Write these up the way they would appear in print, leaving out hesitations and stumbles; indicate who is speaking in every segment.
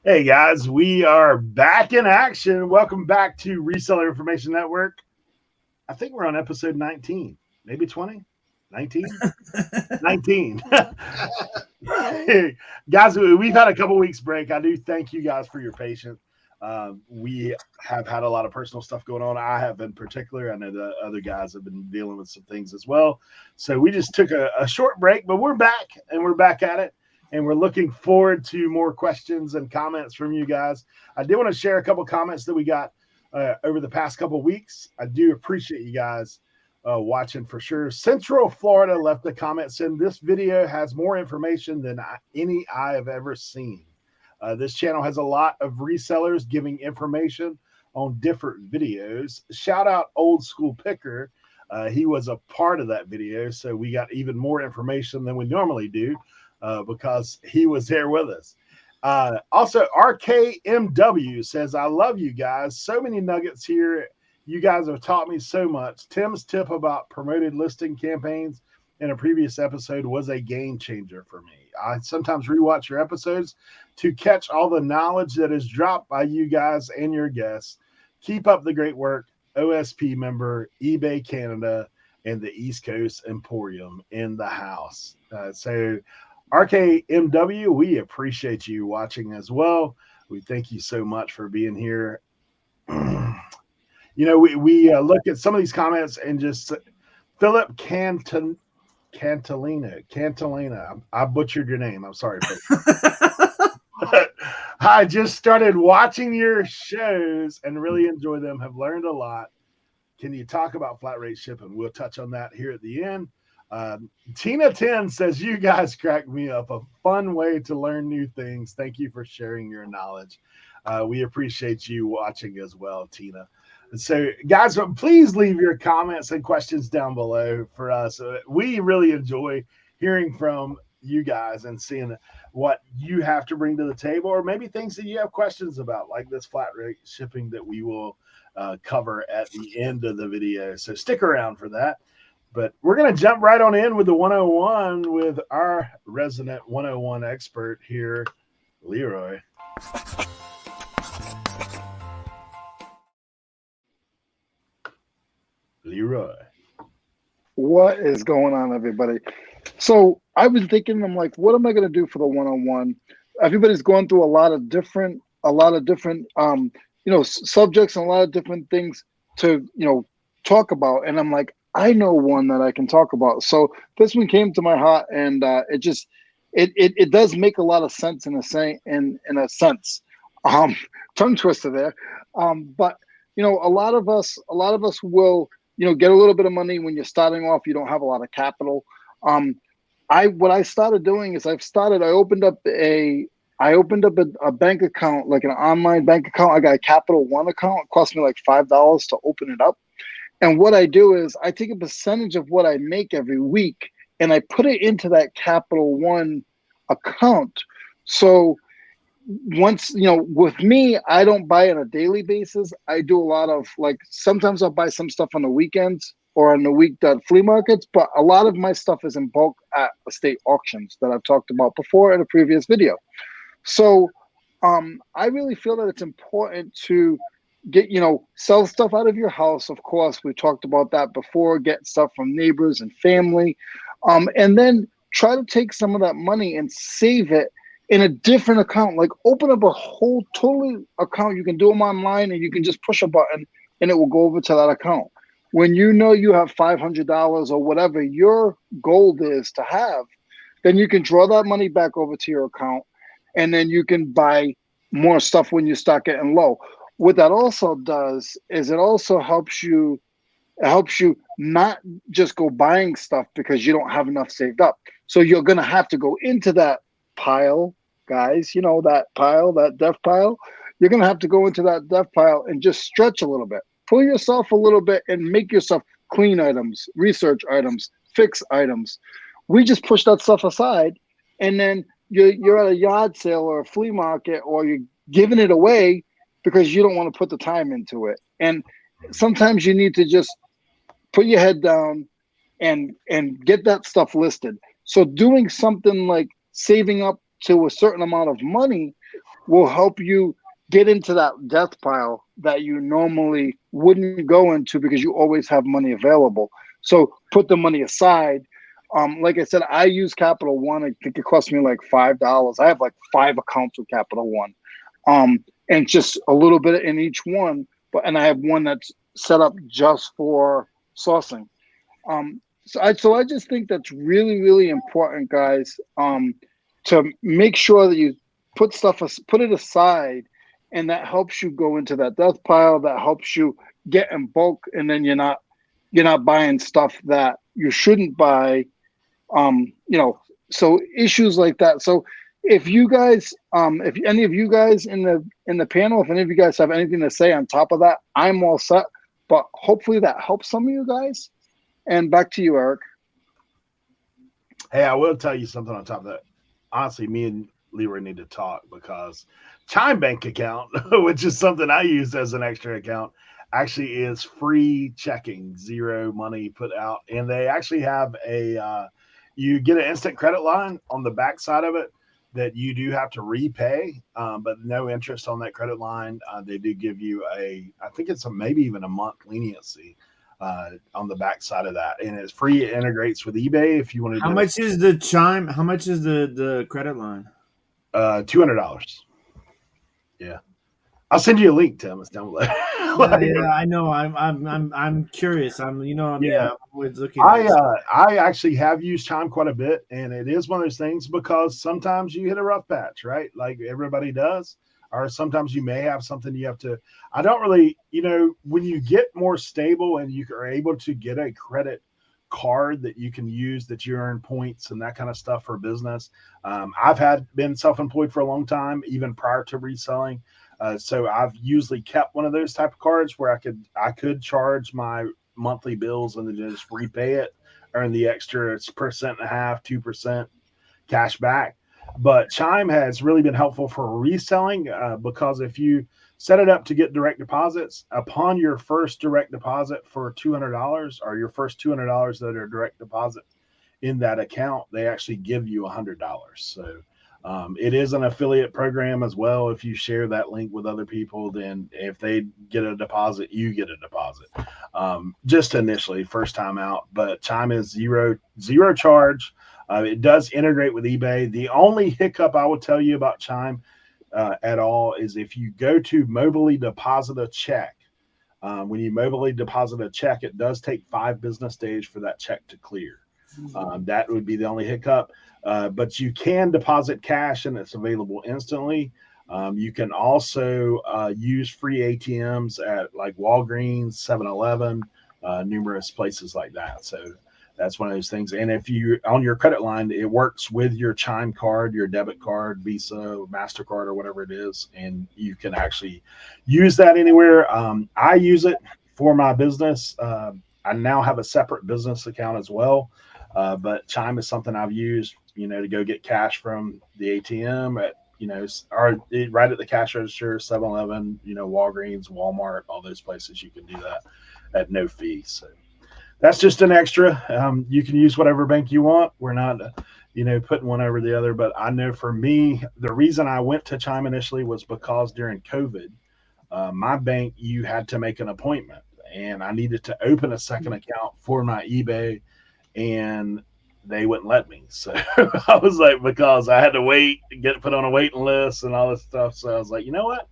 Speaker 1: Hey guys, we are back in action. Welcome back to Reseller Information Network. I think we're on episode 19, maybe 20, 19, 19. Guys, we've had a couple weeks break. I do thank you guys for your patience. We have had a lot of personal stuff going on. I have in particular. I know the other guys have been dealing with some things as well. So we just took a short break, but we're back and we're back at it. And we're looking forward to more questions and comments from you guys. I did want to share a couple comments that we got over the past couple weeks. I do appreciate you guys watching for sure. Central Florida left a comment saying this video has more information than any I have ever seen. This channel has a lot of resellers giving information on different videos. Shout out Old School Picker. He was a part of that video, so we got even more information than we normally do because he was there with us. Also, RKMW says, I love you guys. So many nuggets here. You guys have taught me so much. Tim's tip about promoted listing campaigns in a previous episode was a game changer for me. I sometimes rewatch your episodes to catch all the knowledge that is dropped by you guys and your guests. Keep up the great work. OSP member, eBay Canada, and the East Coast Emporium in the house. So RKMW, we appreciate you watching as well. We thank you so much for being here. We look at some of these comments and just Philip Cantalina. I butchered your name. I'm sorry. I just started watching your shows and really enjoy them. Have learned a lot. Can you talk about flat rate shipping? We'll touch on that here at the end. Tina 10 says, you guys crack me up. A fun way to learn new things. Thank you for sharing your knowledge. We appreciate you watching as well, Tina. So, guys, please leave your comments and questions down below for us. We really enjoy hearing from you guys and seeing what you have to bring to the table, or maybe things that you have questions about, like this flat rate shipping that we will cover at the end of the video. So stick around for that. But we're going to jump right on in with the 101 with our resident 101 expert here, Leroy. Leroy.
Speaker 2: What is going on, everybody? So I've been thinking, I'm like, what am I going to do for the 101? Everybody's going through a lot of different, subjects and a lot of different things to, talk about. And I'm like, I know one that I can talk about. So this one came to my heart, and it does make a lot of sense in a sense. Tongue twister there. But a lot of us will, get a little bit of money when you're starting off. You don't have a lot of capital. What I started doing is I opened up a bank account, like an online bank account. I got a Capital One account. It cost me like $5 to open it up. And what I do is I take a percentage of what I make every week and I put it into that Capital One account. So once, with me, I don't buy on a daily basis. I do a lot of, like, sometimes I'll buy some stuff on the weekends or on the week at flea markets, but a lot of my stuff is in bulk at estate auctions that I've talked about before in a previous video. So I really feel that it's important to get, sell stuff out of your house. Of course, we talked about that before. Get stuff from neighbors and family, and then try to take some of that money and save it in a different account. Like, open up a whole totally account. You can do them online, and you can just push a button and it will go over to that account. When you have $500 or whatever your goal is to have, then you can draw that money back over to your account, and then you can buy more stuff when you start getting low. What that also does is it also helps you not just go buying stuff because you don't have enough saved up. So you're going to have to go into that pile, guys, that pile, that death pile. You're going to have to go into that death pile and just stretch a little bit. Pull yourself a little bit and make yourself clean items, research items, fix items. We just push that stuff aside, and then you're at a yard sale or a flea market, or you're giving it away because you don't want to put the time into it. And sometimes you need to just put your head down and get that stuff listed. So doing something like saving up to a certain amount of money will help you get into that death pile that you normally wouldn't go into because you always have money available. So put the money aside. Like I said, I use Capital One. I think it cost me like $5. I have like 5 accounts with Capital One, and just a little bit in each one. And I have one that's set up just for sourcing. So I just think that's really, really important, guys, to make sure that you put it aside, and that helps you go into that death pile. That helps you get in bulk, and then you're not buying stuff that you shouldn't buy. So issues like that. So if you guys, if any of you guys in the panel, if any of you guys have anything to say on top of that, I'm all set. But hopefully that helps some of you guys. And back to you, Eric.
Speaker 1: Hey, I will tell you something on top of that. Honestly, me and Leroy need to talk because Chime Bank account, which is something I use as an extra account, actually is free checking, zero money put out. And they actually have you get an instant credit line on the back side of it that you do have to repay, but no interest on that credit line. They do give you I think it's maybe even a month leniency on the back side of that, and it's free. It integrates with eBay if you want to.
Speaker 3: How much is the Chime? How much is the credit line?
Speaker 1: $200. Yeah, I'll send you a link, Tim. It's down below.
Speaker 3: Yeah, I know. I'm curious. I'm always looking.
Speaker 1: I actually have used Chime quite a bit, and it is one of those things because sometimes you hit a rough patch, right? Like everybody does. Or sometimes you may have something you have to. I don't really, when you get more stable and you are able to get a credit card that you can use that you earn points and that kind of stuff for business. I've been self-employed for a long time, even prior to reselling. So I've usually kept one of those type of cards where I could charge my monthly bills and then just repay it, earn the extra 1.5%, 2% cash back. But Chime has really been helpful for reselling because if you set it up to get direct deposits, upon your first direct deposit for $200 or your first $200 that are direct deposit in that account, they actually give you $100. So it is an affiliate program as well. If you share that link with other people, then if they get a deposit, you get a deposit. Just initially, first time out. But Chime is zero charge. It does integrate with eBay. The only hiccup I will tell you about Chime at all is if you go to mobilely deposit a check. When you mobilely deposit a check, it does take 5 business days for that check to clear. That would be the only hiccup. But you can deposit cash and it's available instantly. You can also use free ATMs at like Walgreens, 7-Eleven, numerous places like that. So that's one of those things. And if you on your credit line, it works with your Chime card, your debit card, Visa, MasterCard, or whatever it is. And you can actually use that anywhere. I use it for my business. I now have a separate business account as well. But Chime is something I've used, to go get cash from the ATM at, or right at the cash register, 7-Eleven, Walgreens, Walmart, all those places you can do that at no fee. So that's just an extra. You can use whatever bank you want. We're not, putting one over the other. But I know for me, the reason I went to Chime initially was because during COVID, my bank, you had to make an appointment. And I needed to open a second account for my eBay, and they wouldn't let me. So I was like, because I had to wait, get put on a waiting list and all this stuff. So I was like, you know what?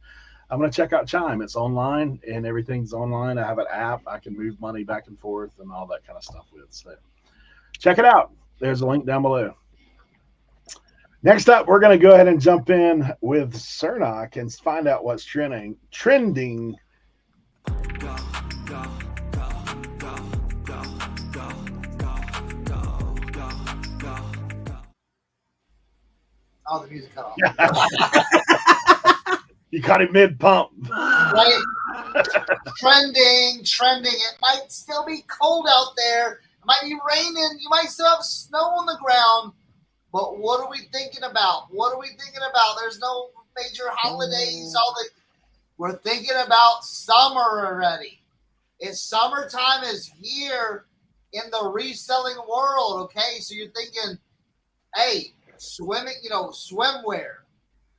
Speaker 1: I'm going to check out Chime. It's online and everything's online. I have an app. I can move money back and forth and all that kind of stuff with. So check it out. There's a link down below. Next up, we're going to go ahead and jump in with Cernoch and find out what's trending.
Speaker 4: Oh, the music cut off.
Speaker 1: You caught it mid-pump.
Speaker 4: Right. Trending. It might still be cold out there. It might be raining. You might still have snow on the ground. But what are we thinking about? There's no major holidays. We're thinking about summer already. It's summertime is here in the reselling world, okay? So you're thinking, hey, swimming, swimwear,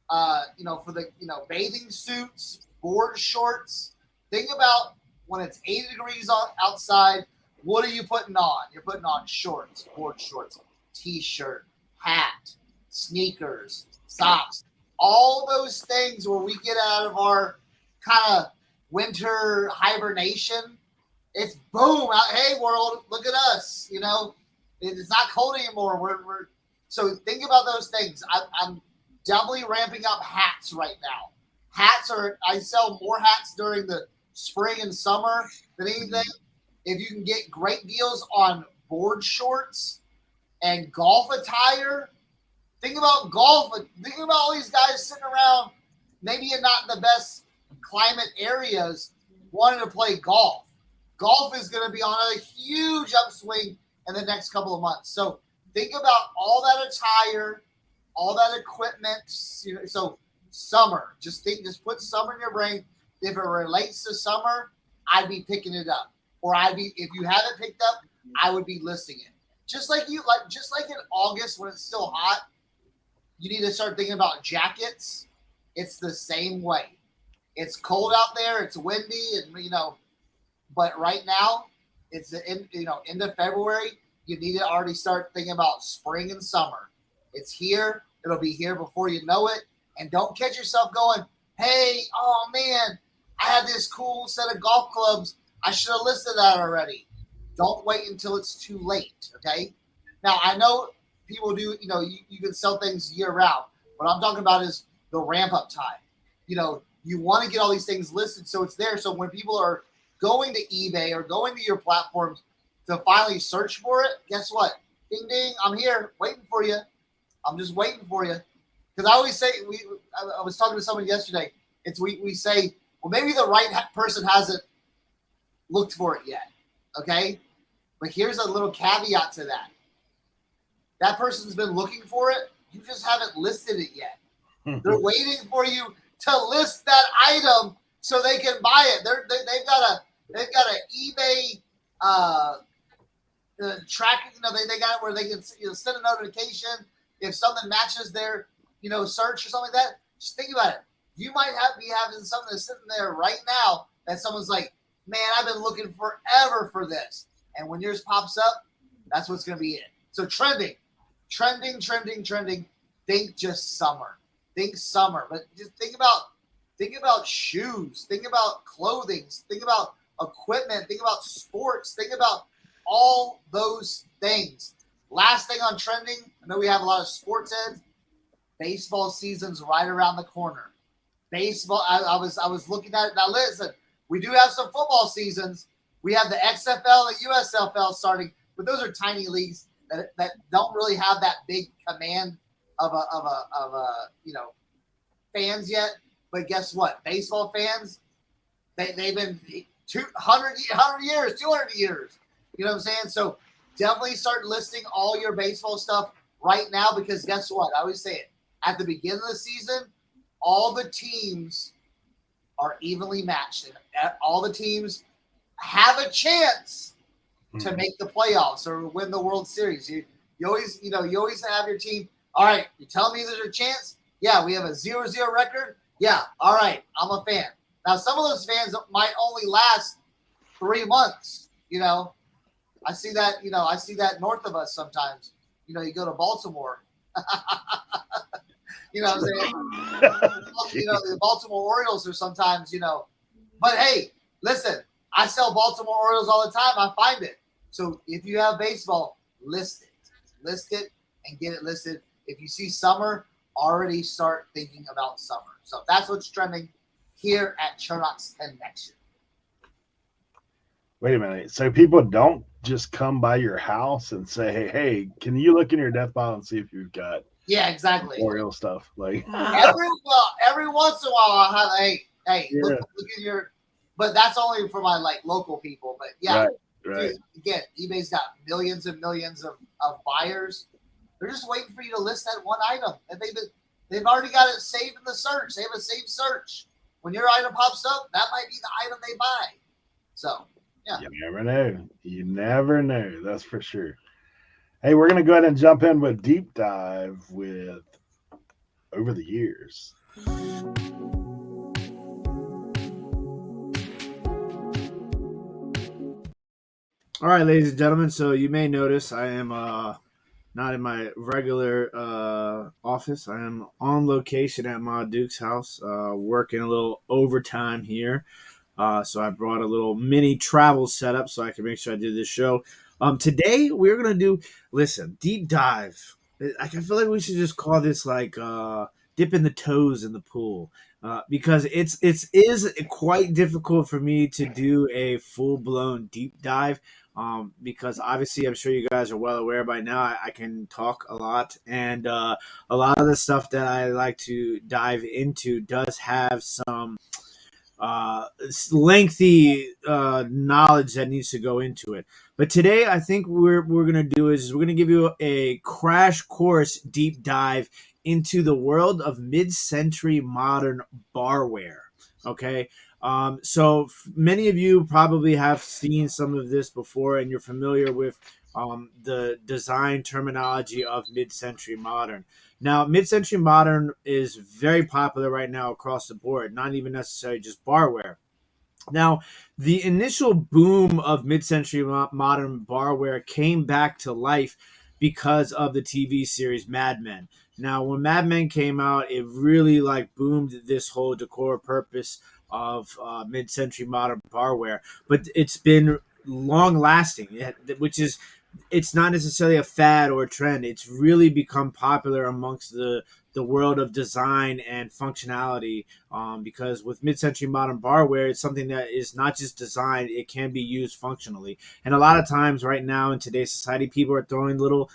Speaker 4: for the, bathing suits, board shorts. Think about when it's 80 degrees outside, what are you putting on? You're putting on shorts, board shorts, t-shirt, hat, sneakers, socks, all those things where we get out of our kind of winter hibernation. It's boom out. Hey world, look at us. It's not cold anymore. We're so think about those things. I'm definitely ramping up hats right now. I sell more hats during the spring and summer than anything. If you can get great deals on board shorts and golf attire, think about golf. Think about all these guys sitting around, maybe in not the best climate areas, wanting to play golf. Golf is going to be on a huge upswing in the next couple of months. So think about all that attire, all that equipment. So summer, just put summer in your brain. If it relates to summer, I'd be picking it up. Or if you haven't picked up, I would be listing it. Just like in August when it's still hot, you need to start thinking about jackets. It's the same way. It's cold out there. It's windy, and but right now it's end of February. You need to already start thinking about spring and summer. It's here. It'll be here before you know it. And don't catch yourself going, hey, oh man, I had this cool set of golf clubs. I should have listed that already. Don't wait until it's too late, okay? Now, I know people do, you can sell things year round. What I'm talking about is the ramp up time. You want to get all these things listed so it's there. So when people are going to eBay or going to your platforms to finally search for it, guess what? Ding, ding, I'm here waiting for you. I'm just waiting for you. Because I always say, I was talking to someone yesterday. We say, well, maybe the right person hasn't looked for it yet, okay? But here's a little caveat to that. That person's been looking for it. You just haven't listed it yet. They're waiting for you to list that item so they can buy it. They've got an eBay tracking. They got it where they can send a notification if something matches their search or something like that. Just think about it. You might be having something that's sitting there right now that someone's like, man, I've been looking forever for this. And when yours pops up, that's what's going to be it. So trending. Think just summer. Think summer. But just think about shoes. Think about clothing. Think about equipment. Think about sports. Think about all those things. Last thing on trending, I know we have a lot of sports heads. Baseball season's right around the corner. Baseball, I was looking at it. Now listen, we do have some football seasons. We have the XFL and USFL starting, but those are tiny leagues that don't really have that big command of fans yet. But guess what? Baseball fans, they've been 200 years, 200 years. You know what I'm saying? So definitely start listing all your baseball stuff right now, because guess what? I always say it. At the beginning of the season, all the teams are evenly matched. And all the teams have a chance to make the playoffs or win the World Series. You always have your team. All right, you tell me there's a chance? Yeah, we have a 0-0 record. Yeah, all right, I'm a fan. Now, some of those fans might only last 3 months. I see that north of us sometimes. You go to Baltimore. You know what I'm saying? The Baltimore Orioles are sometimes, But hey, listen, I sell Baltimore Orioles all the time. I find it. So if you have baseball, list it and get it listed. If you see summer, already start thinking about summer. So that's what's trending here at Cernoch's Connection.
Speaker 1: Wait a minute. So people don't just come by your house and say, hey, can you look in your death pile and see if you've got Oriole stuff? Like
Speaker 4: every once in a while I'll have look at your, but that's only for my local people. But yeah,
Speaker 1: right.
Speaker 4: Dude, again, eBay's got millions and millions of buyers. They're just waiting for you to list that one item. And they've already got it saved in the search. They have a saved search. When your item pops up, that might be the item they buy. So yeah.
Speaker 1: You never know. That's for sure. Hey, we're going to go ahead and jump in with deep dive with over the years.
Speaker 3: All right, ladies and gentlemen. So you may notice I am not in my regular office. I am on location at my Duke's house, working a little overtime here. So I brought a little mini travel setup so I can make sure I do this show. Today we're gonna do deep dive. I feel like we should just call this like dipping the toes in the pool. Because it is quite difficult for me to do a full blown deep dive. Because obviously I'm sure you guys are well aware by now. I can talk a lot, and a lot of the stuff that I like to dive into does have some lengthy knowledge that needs to go into it. But today, I think we're gonna do is we're gonna give you a crash course deep dive into the world of mid-century modern barware. Okay. Many of you probably have seen some of this before, and you're familiar with the design terminology of mid-century modern. Now, mid-century modern is very popular right now across the board, not even necessarily just barware. Now, the initial boom of mid-century modern barware came back to life because of the TV series Mad Men. Now, when Mad Men came out, it really like boomed this whole decor purpose of mid-century modern barware. But it's been long lasting, which is it's not necessarily a fad or a trend. It's really become popular amongst the world of design and functionality. Because with mid-century modern barware, it's something that is not just designed; it can be used functionally. And a lot of times, right now in today's society, people are throwing little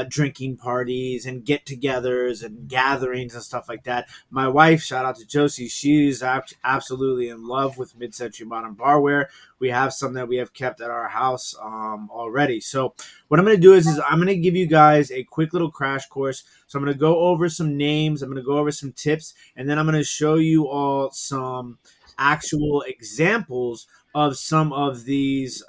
Speaker 3: drinking parties and get-togethers and gatherings and stuff like that. My wife, shout out to Josie, she's absolutely in love with mid-century modern barware. We have some that we have kept at our house already. So what I'm going to do is I'm going to give you guys a quick little crash course. So I'm going to go over some names. I'm going to go over some tips, and then I'm going to show you all some actual examples of some of these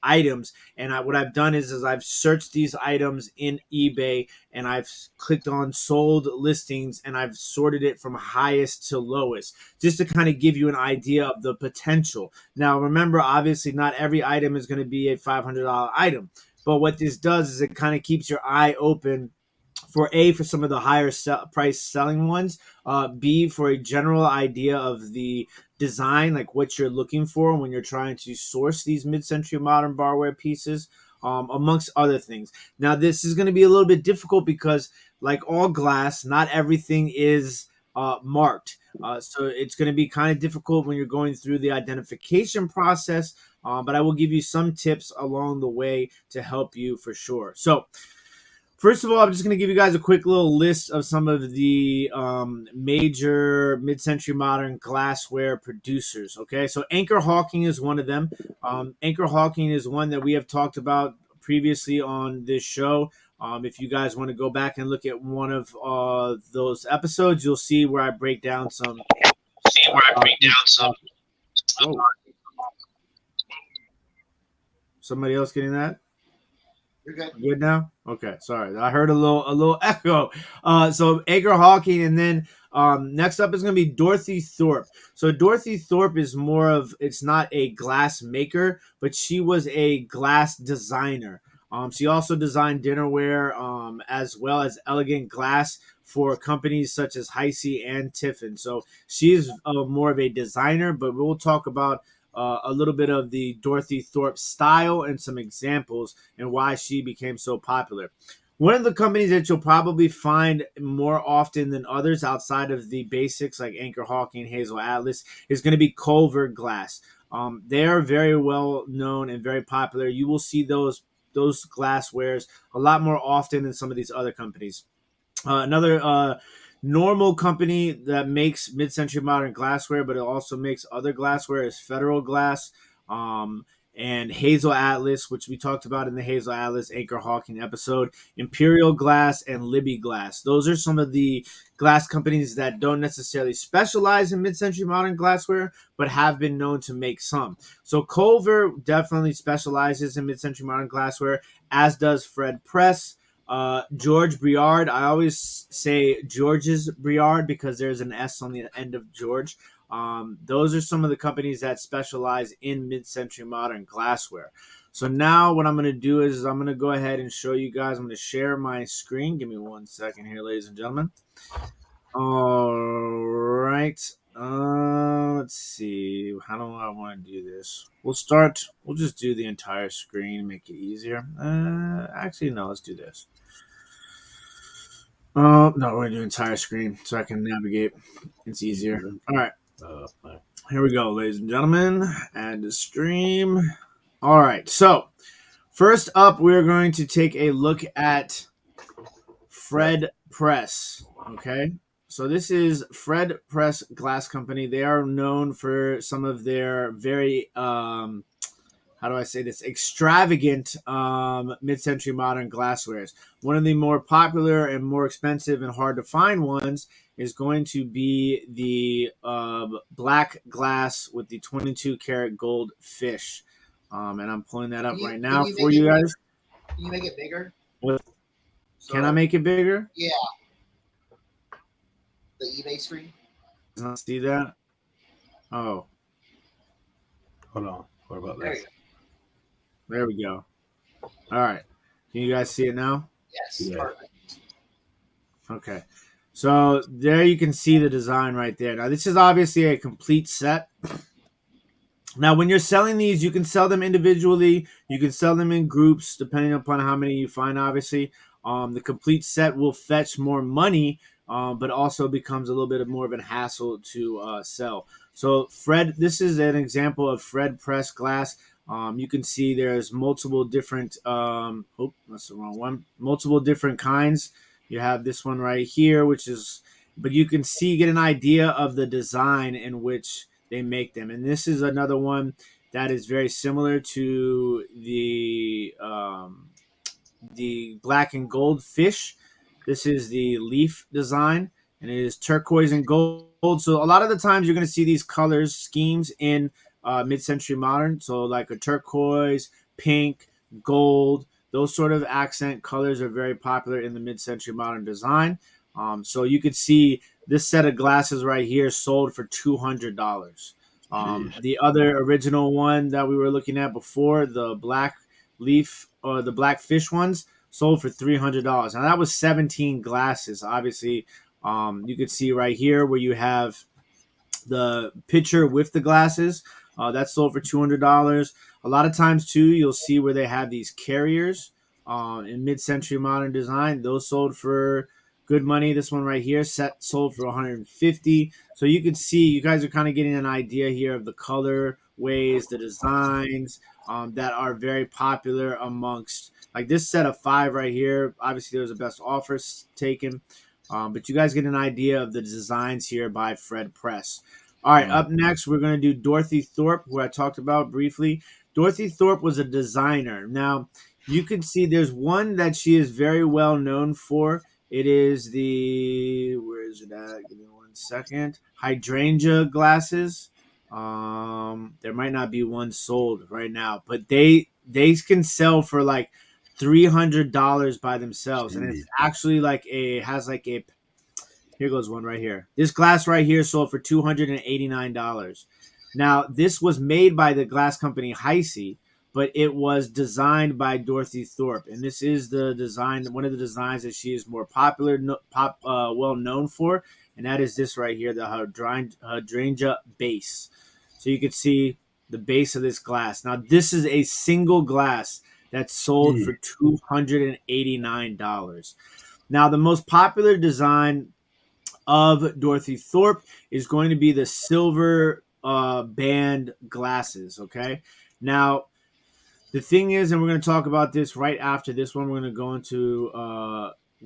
Speaker 3: items. And what I've done is I've searched these items in eBay, and I've clicked on sold listings, and I've sorted it from highest to lowest, just to kind of give you an idea of the potential. Now, remember, obviously, not every item is going to be a $500 item. But what this does is it kind of keeps your eye open for some of the higher price selling ones, B, for a general idea of the design, like what you're looking for when you're trying to source these mid-century modern barware pieces, amongst other things. Now, this is going to be a little bit difficult because, like all glass, not everything is marked. So it's going to be kind of difficult when you're going through the identification process, but I will give you some tips along the way to help you for sure. So, first of all, I'm just going to give you guys a quick little list of some of the major mid-century modern glassware producers. Okay, so Anchor Hawking is one of them. Anchor Hawking is one that we have talked about previously on this show. If you guys want to go back and look at one of those episodes, you'll see where I break down some. Whoa. Somebody else getting that?
Speaker 4: You're good.
Speaker 3: Good now? Okay, sorry. I heard a little echo. So Anchor Hawking, and then next up is going to be Dorothy Thorpe. So Dorothy Thorpe is it's not a glass maker, but she was a glass designer. She also designed dinnerware, as well as elegant glass for companies such as Heisey and Tiffin. So she's more of a designer, but we'll talk about a little bit of the Dorothy Thorpe style and some examples and why she became so popular. One of the companies that you'll probably find more often than others outside of the basics like Anchor Hawking, Hazel Atlas is going to be Culver Glass. They are very well known and very popular. You will see those glasswares a lot more often than some of these other companies. Another normal company that makes mid-century modern glassware, but it also makes other glassware, is Federal Glass, and Hazel Atlas, which we talked about in the Hazel Atlas Anchor Hawking episode, Imperial Glass, and Libby Glass. Those are some of the glass companies that don't necessarily specialize in mid-century modern glassware, but have been known to make some. So Culver definitely specializes in mid-century modern glassware, as does Fred Press. George Briard. I always say George's Briard because there's an S on the end of George. Those are some of the companies that specialize in mid-century modern glassware. So now what I'm going to do is I'm going to go ahead and show you guys. I'm going to share my screen. Give me 1 second here, ladies and gentlemen. All right. Let's see. How do I want to do this? We'll just do the entire screen, make it easier. Actually, no, let's do this. No, we're going to do entire screen so I can navigate. It's easier. All right. Here we go, ladies and gentlemen. Add the stream. All right. So, first up, we're going to take a look at Fred Press. Okay. So this is Fred Press Glass Company. They are known for some of their very, how do I say this, extravagant mid-century modern glasswares. One of the more popular and more expensive and hard to find ones is going to be the black glass with the 22 karat gold fish. And I'm pulling that up right now for you guys.
Speaker 4: Can you make it bigger?
Speaker 3: Can I make it bigger?
Speaker 4: Yeah. The eBay screen?
Speaker 3: Does not see that? Oh.
Speaker 1: Hold on. What about this?
Speaker 3: There we go. All right. Can you guys see it now?
Speaker 4: Yes.
Speaker 1: Yeah.
Speaker 4: Perfect.
Speaker 3: Okay. So there you can see the design right there. Now, this is obviously a complete set. Now, when you're selling these, you can sell them individually. You can sell them in groups, depending upon how many you find, obviously. The complete set will fetch more money, but also becomes a little bit more of a hassle to sell. So, this is an example of Fred Press glass. You can see there's multiple different, that's the wrong one. Multiple different kinds. You have this one right here, but you can get an idea of the design in which they make them. And this is another one that is very similar to the black and gold fish. This is the leaf design, and it is turquoise and gold. So a lot of the times you're going to see these colors schemes in mid-century modern. So like a turquoise, pink, gold, those sort of accent colors are very popular in the mid-century modern design. So you could see this set of glasses right here sold for $200. The other original one that we were looking at before, the black leaf or the black fish ones, sold for $300. Now that was 17 glasses. Obviously, you could see right here where you have the picture with the glasses. That sold for $200. A lot of times too, you'll see where they have these carriers in mid-century modern design. Those sold for good money. This one right here, set sold for $150. So you can see, you guys are kind of getting an idea here of the color ways, the designs that are very popular amongst, like this set of 5 right here. Obviously, there's the best offers taken. But you guys get an idea of the designs here by Fred Press. All right, up next, we're going to do Dorothy Thorpe, who I talked about briefly. Dorothy Thorpe was a designer. Now, you can see there's one that she is very well known for. It is where is it at? Give me 1 second. Hydrangea glasses. There might not be one sold right now, but they can sell for like $300 by themselves. And it's actually here goes one right here. This glass right here sold for $289. Now, this was made by the glass company Heisey, but it was designed by Dorothy Thorpe. And this is the design, one of the designs that she is more well known for. And that is this right here, the hydrangea base. So you can see the base of this glass. Now, this is a single glass that sold for $289. Now, the most popular design of Dorothy Thorpe is going to be the silver band glasses. Okay. Now, the thing is, and we're going to talk about this right after this one, we're going to go into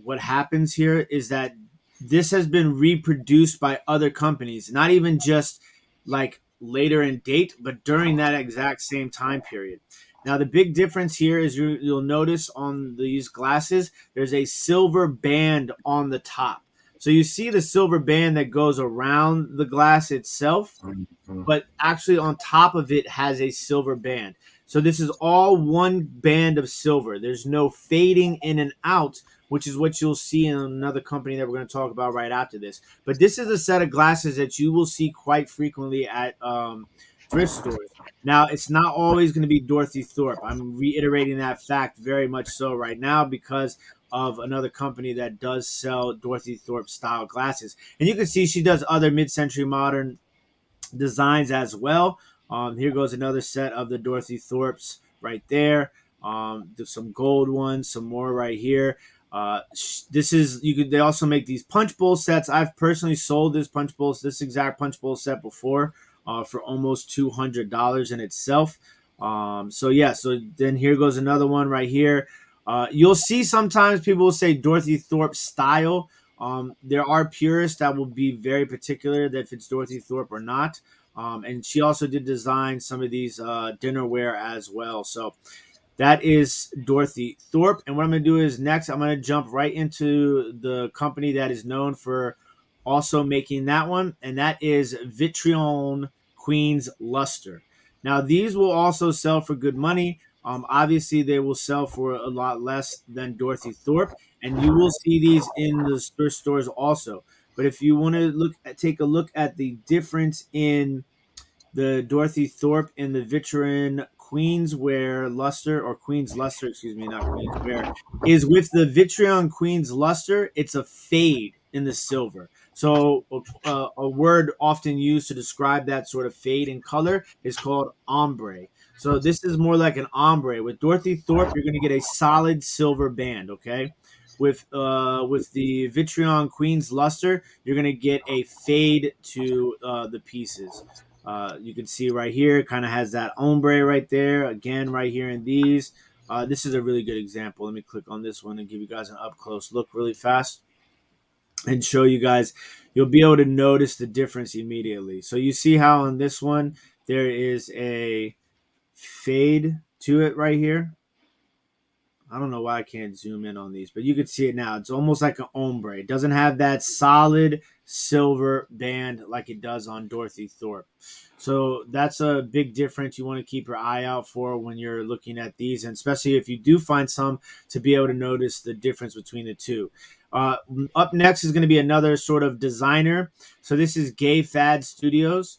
Speaker 3: what happens here is that this has been reproduced by other companies, not even just like later in date, but during that exact same time period. Now, the big difference here is you'll notice on these glasses, there's a silver band on the top. So you see the silver band that goes around the glass itself, but actually on top of it has a silver band. So this is all one band of silver. There's no fading in and out, which is what you'll see in another company that we're going to talk about right after this. But this is a set of glasses that you will see quite frequently at thrift stores. Now, it's not always going to be Dorothy Thorpe. I'm reiterating that fact very much so right now because of another company that does sell Dorothy Thorpe style glasses. And you can see she does other mid-century modern designs as well. Here goes another set of the Dorothy Thorpes right there. There's some gold ones, some more right here. This is you could. They also make these punch bowl sets. I've personally sold this exact punch bowl set before for almost $200 in itself. So yeah. So then here goes another one right here. You'll see sometimes people will say Dorothy Thorpe style. There are purists that will be very particular that if it's Dorothy Thorpe or not. And she also did design some of these dinnerware as well. So that is Dorothy Thorpe. And what I'm going to do is next, I'm going to jump right into the company that is known for also making that one. And that is Vitrion Queen's Luster. Now, these will also sell for good money. Obviously, they will sell for a lot less than Dorothy Thorpe. And you will see these in the stores also. But if you want to take a look at the difference in the Dorothy Thorpe and the Vitrin Queensware Luster, or Queen's Luster, excuse me, not Queensware, is with the Vitrion Queen's Luster, it's a fade in the silver. So a word often used to describe that sort of fade in color is called ombre. So this is more like an ombre. With Dorothy Thorpe, you're going to get a solid silver band, okay? With the Vitrion Queen's Luster, you're going to get a fade to the pieces. You can see right here, it kind of has that ombre right there. Again, right here in these. This is a really good example. Let me click on this one and give you guys an up close look really fast and show you guys. You'll be able to notice the difference immediately. So you see how on this one, there is a fade to it right here. I don't know why I can't zoom in on these, but you can see it now. It's almost like an ombre. It doesn't have that solid silver band like it does on Dorothy Thorpe. So that's a big difference you want to keep your eye out for when you're looking at these, and especially if you do find some, to be able to notice the difference between the two. Up next is going to be another sort of designer. So this is Gay Fad Studios.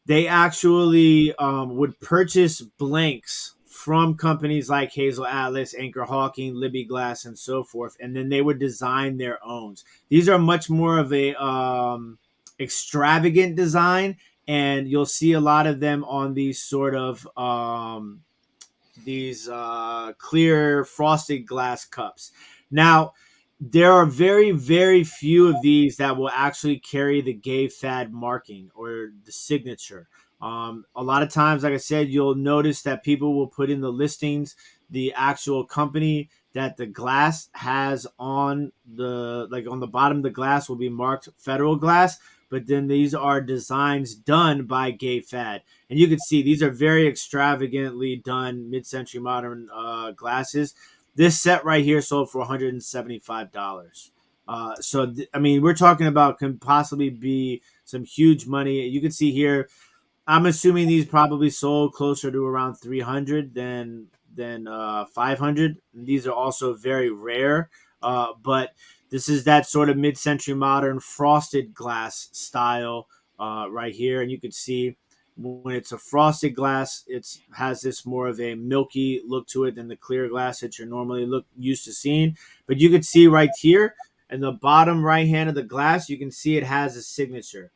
Speaker 3: They actually would purchase blanks from companies like Hazel Atlas, Anchor Hawking, Libby Glass, and so forth, and then they would design their own. These are much more of a extravagant design, and you'll see a lot of them on these sort of clear frosted glass cups. Now, there are very, very few of these that will actually carry the Gay Fad marking or the signature. A lot of times, like I said, you'll notice that people will put in the listings the actual company that the glass has on the bottom of the glass will be marked Federal Glass, but then these are designs done by Gay Fad. And you can see these are very extravagantly done mid-century modern glasses. This set right here sold for $175. I mean, we're talking about can possibly be some huge money. You can see here, I'm assuming these probably sold closer to around 300 than 500. These are also very rare, but this is that sort of mid-century modern frosted glass style right here, and you can see when it's a frosted glass, it has this more of a milky look to it than the clear glass that you're normally used to seeing. But you can see right here in the bottom right hand of the glass, you can see it has a signature.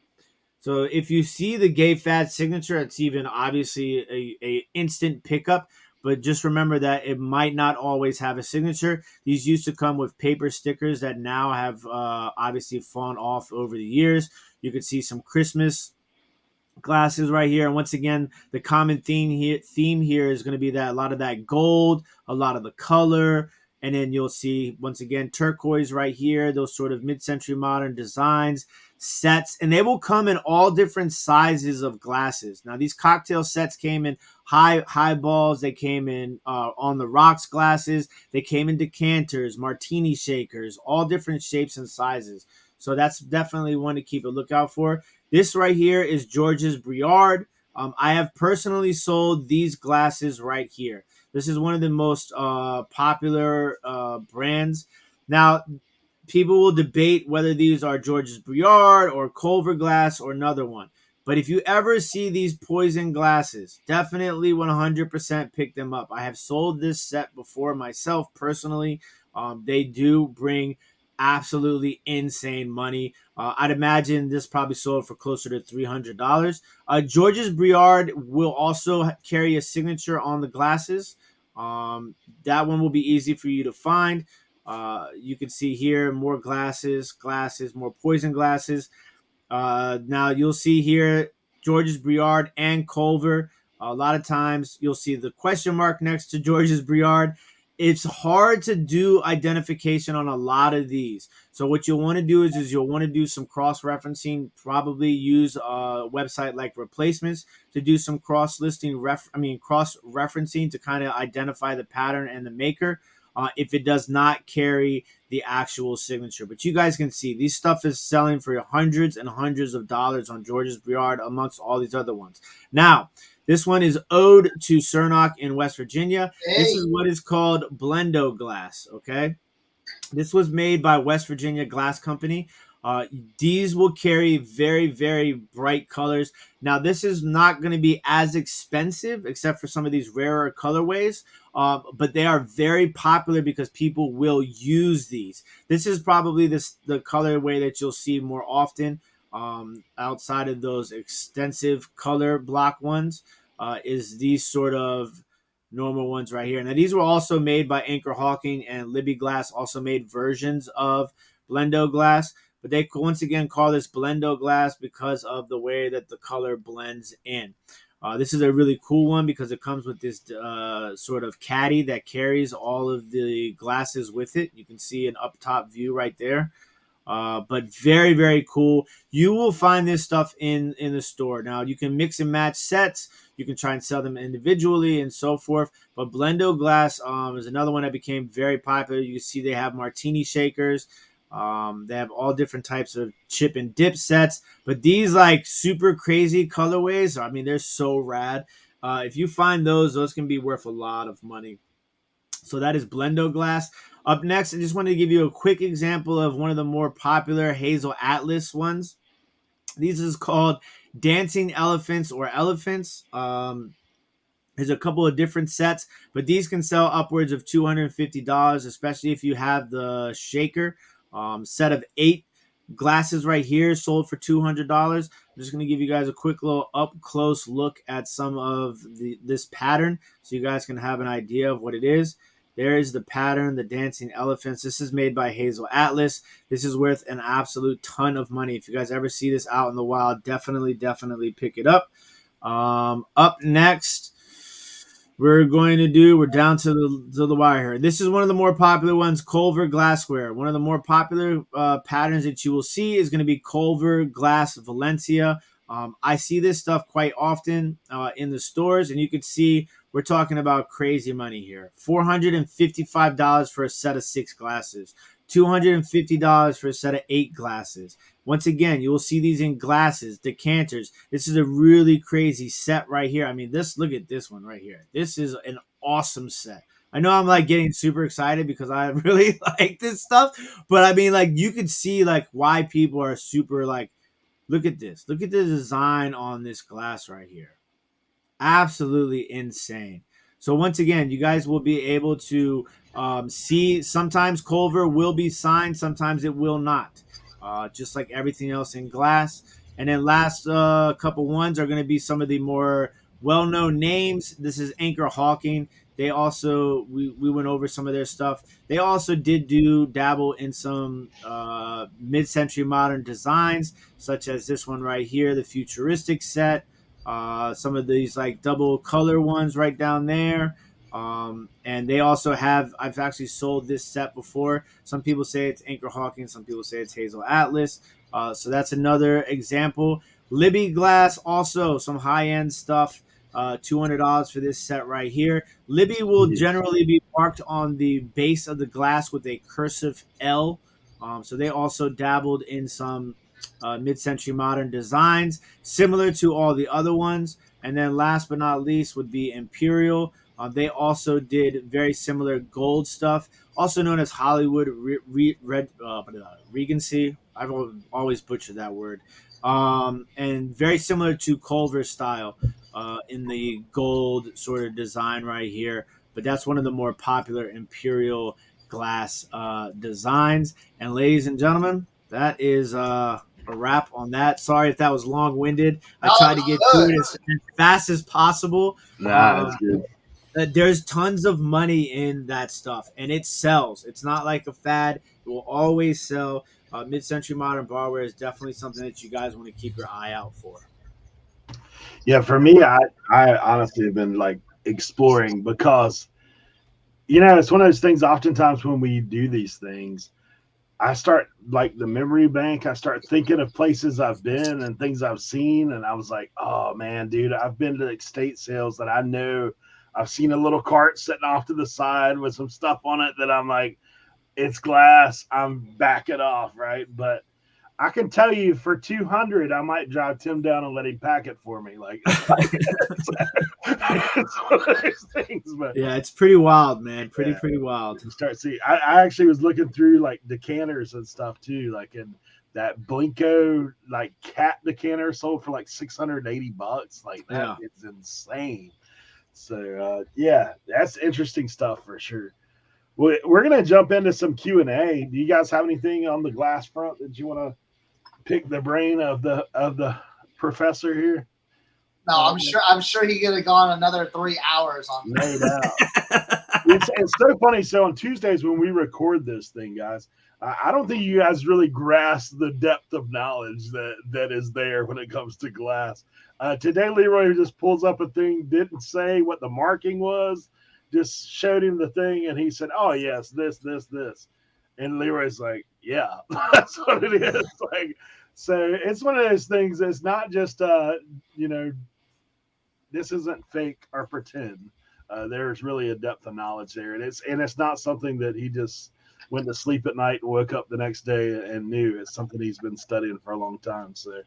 Speaker 3: So if you see the Gay Fad signature, it's even obviously a instant pickup. But just remember that it might not always have a signature. These used to come with paper stickers that now have obviously fallen off over the years. You could see some Christmas glasses right here, and once again the common theme here is going to be that a lot of that gold, a lot of the color, and then you'll see once again turquoise right here, those sort of mid-century modern designs sets, and they will come in all different sizes of glasses. Now these cocktail sets came in highballs, they came in on the rocks glasses, they came in decanters, martini shakers, all different shapes and sizes. So that's definitely one to keep a lookout for. This right here is George's Briard. I have personally sold these glasses right here. This is one of the most popular brands. Now, people will debate whether these are Georges Briard or Culver glass or another one. But if you ever see these poison glasses, definitely 100% pick them up. I have sold this set before myself personally. They do bring absolutely insane money. I'd imagine this probably sold for closer to $300. Georges Briard will also carry a signature on the glasses. Um, that one will be easy for you to find. You can see here more glasses, more poison glasses. Now you'll see here Georges Briard and Culver. A lot of times you'll see the question mark next to Georges Briard. It's hard to do identification on a lot of these. So what you'll want to do is you'll want to do some cross-referencing. Probably use a website like Replacements to do some cross-referencing to kind of identify the pattern and the maker. If it does not carry the actual signature. But you guys can see these stuff is selling for hundreds and hundreds of dollars on Georges Briard amongst all these other ones. Now, this one is ode to Cernoch in West Virginia. This
Speaker 4: Hey,
Speaker 3: is what is called Blendo glass, okay? This was made by West Virginia Glass Company. Uh, these will carry very, very bright colors. Now, this is not going to be as expensive, except for some of these rarer colorways, but they are very popular because people will use these. This is probably the colorway that you'll see more often outside of those extensive color block ones. Is these sort of normal ones right here. Now, these were also made by Anchor Hawking and Libby Glass, also made versions of Blendo glass, but they once again call this Blendo glass because of the way that the color blends in. This is a really cool one because it comes with this sort of caddy that carries all of the glasses with it. You can see an up top view right there. But very, very cool. You will find this stuff in the store. Now you can mix and match sets. You can try and sell them individually and so forth. But Blendo glass is another one that became very popular. You can see they have martini shakers. They have all different types of chip and dip sets. But these like super crazy colorways, I mean, they're so rad. If you find those can be worth a lot of money. So that is Blendo glass. Up next, I just wanted to give you a quick example of one of the more popular Hazel Atlas ones. These is called Dancing Elephants or Elephants. There's a couple of different sets, but these can sell upwards of $250, especially if you have the shaker. Set of 8 glasses right here sold for $200. I'm just going to give you guys a quick little up close look at some of this pattern so you guys can have an idea of what it is. There is the pattern, the dancing elephants. This is made by Hazel Atlas. This is worth an absolute ton of money. If you guys ever see this out in the wild, definitely pick it up. Up next, we're down to the wire here. This is one of the more popular ones, Culver glassware. One of the more popular patterns that you will see is going to be Culver glass Valencia. I see this stuff quite often in the stores, and you can see we're talking about crazy money here. $455 for a set of 6 glasses. $250 for a set of 8 glasses. Once again, you will see these in glasses, decanters. This is a really crazy set right here. I mean, look at this one right here. This is an awesome set. I know I'm like getting super excited because I really like this stuff, but I mean, like, you could see like why people are super like, look at this. Look at the design on this glass right here. Absolutely insane. So once again, you guys will be able to see sometimes Culver will be signed, sometimes it will not. Just like everything else in glass. And then last couple ones are going to be some of the more well-known names. This is Anchor Hawking. They also we went over some of their stuff. They also did dabble in some mid-century modern designs, such as this one right here, the futuristic set. Some of these like double color ones right down there. And they also have, I've actually sold this set before. Some people say it's Anchor Hawking, some people say it's Hazel Atlas. So that's another example. Libby Glass, also some high end stuff. $200 for this set right here. Libby will generally be marked on the base of the glass with a cursive L. So they also dabbled in some mid-century modern designs, similar to all the other ones. And then last but not least would be Imperial. They also did very similar gold stuff, also known as Hollywood Regency. I've always butchered that word. And very similar to Culver style in the gold sort of design right here. But that's one of the more popular Imperial glass designs. And ladies and gentlemen, that is a wrap on that. Sorry if that was long winded. I tried to get through it as fast as possible.
Speaker 1: Nah, that's good.
Speaker 3: There's tons of money in that stuff, and it sells. It's not like a fad. It will always sell. Mid-century modern barware is definitely something that you guys want to keep your eye out for.
Speaker 1: Yeah, for me, I honestly have been like exploring because, it's one of those things. Oftentimes when we do these things, I start like the memory bank. I start thinking of places I've been and things I've seen. And I was like, oh man, dude, I've been to estate sales that I know. I've seen a little cart sitting off to the side with some stuff on it that I'm like, it's glass. I'm backing off. Right. But I can tell you for 200, I might drive Tim down and let him pack it for me. Like, it's one of those things, but
Speaker 3: yeah, it's pretty wild, man. Pretty wild.
Speaker 1: Start seeing. I actually was looking through like decanters and stuff too, like in that Blinko like cat decanter sold for like $680. Like that, it's insane. So yeah, that's interesting stuff for sure. We're gonna jump into some Q&A. Do you guys have anything on the glass front that you want to pick the brain of the professor here?
Speaker 4: No, I'm sure he could have gone another 3 hours on
Speaker 1: that. No doubt. It's so funny. So on Tuesdays when we record this thing, guys, I don't think you guys really grasp the depth of knowledge that is there when it comes to glass. Today, Leroy just pulls up a thing, didn't say what the marking was, just showed him the thing, and he said, "Oh yes, this." And Leroy's like, "Yeah, that's what it is." Like, so it's one of those things. It's not just this isn't fake or pretend. There's really a depth of knowledge there, and it's not something that he just went to sleep at night and woke up the next day and knew. It's something he's been studying for a long time. So,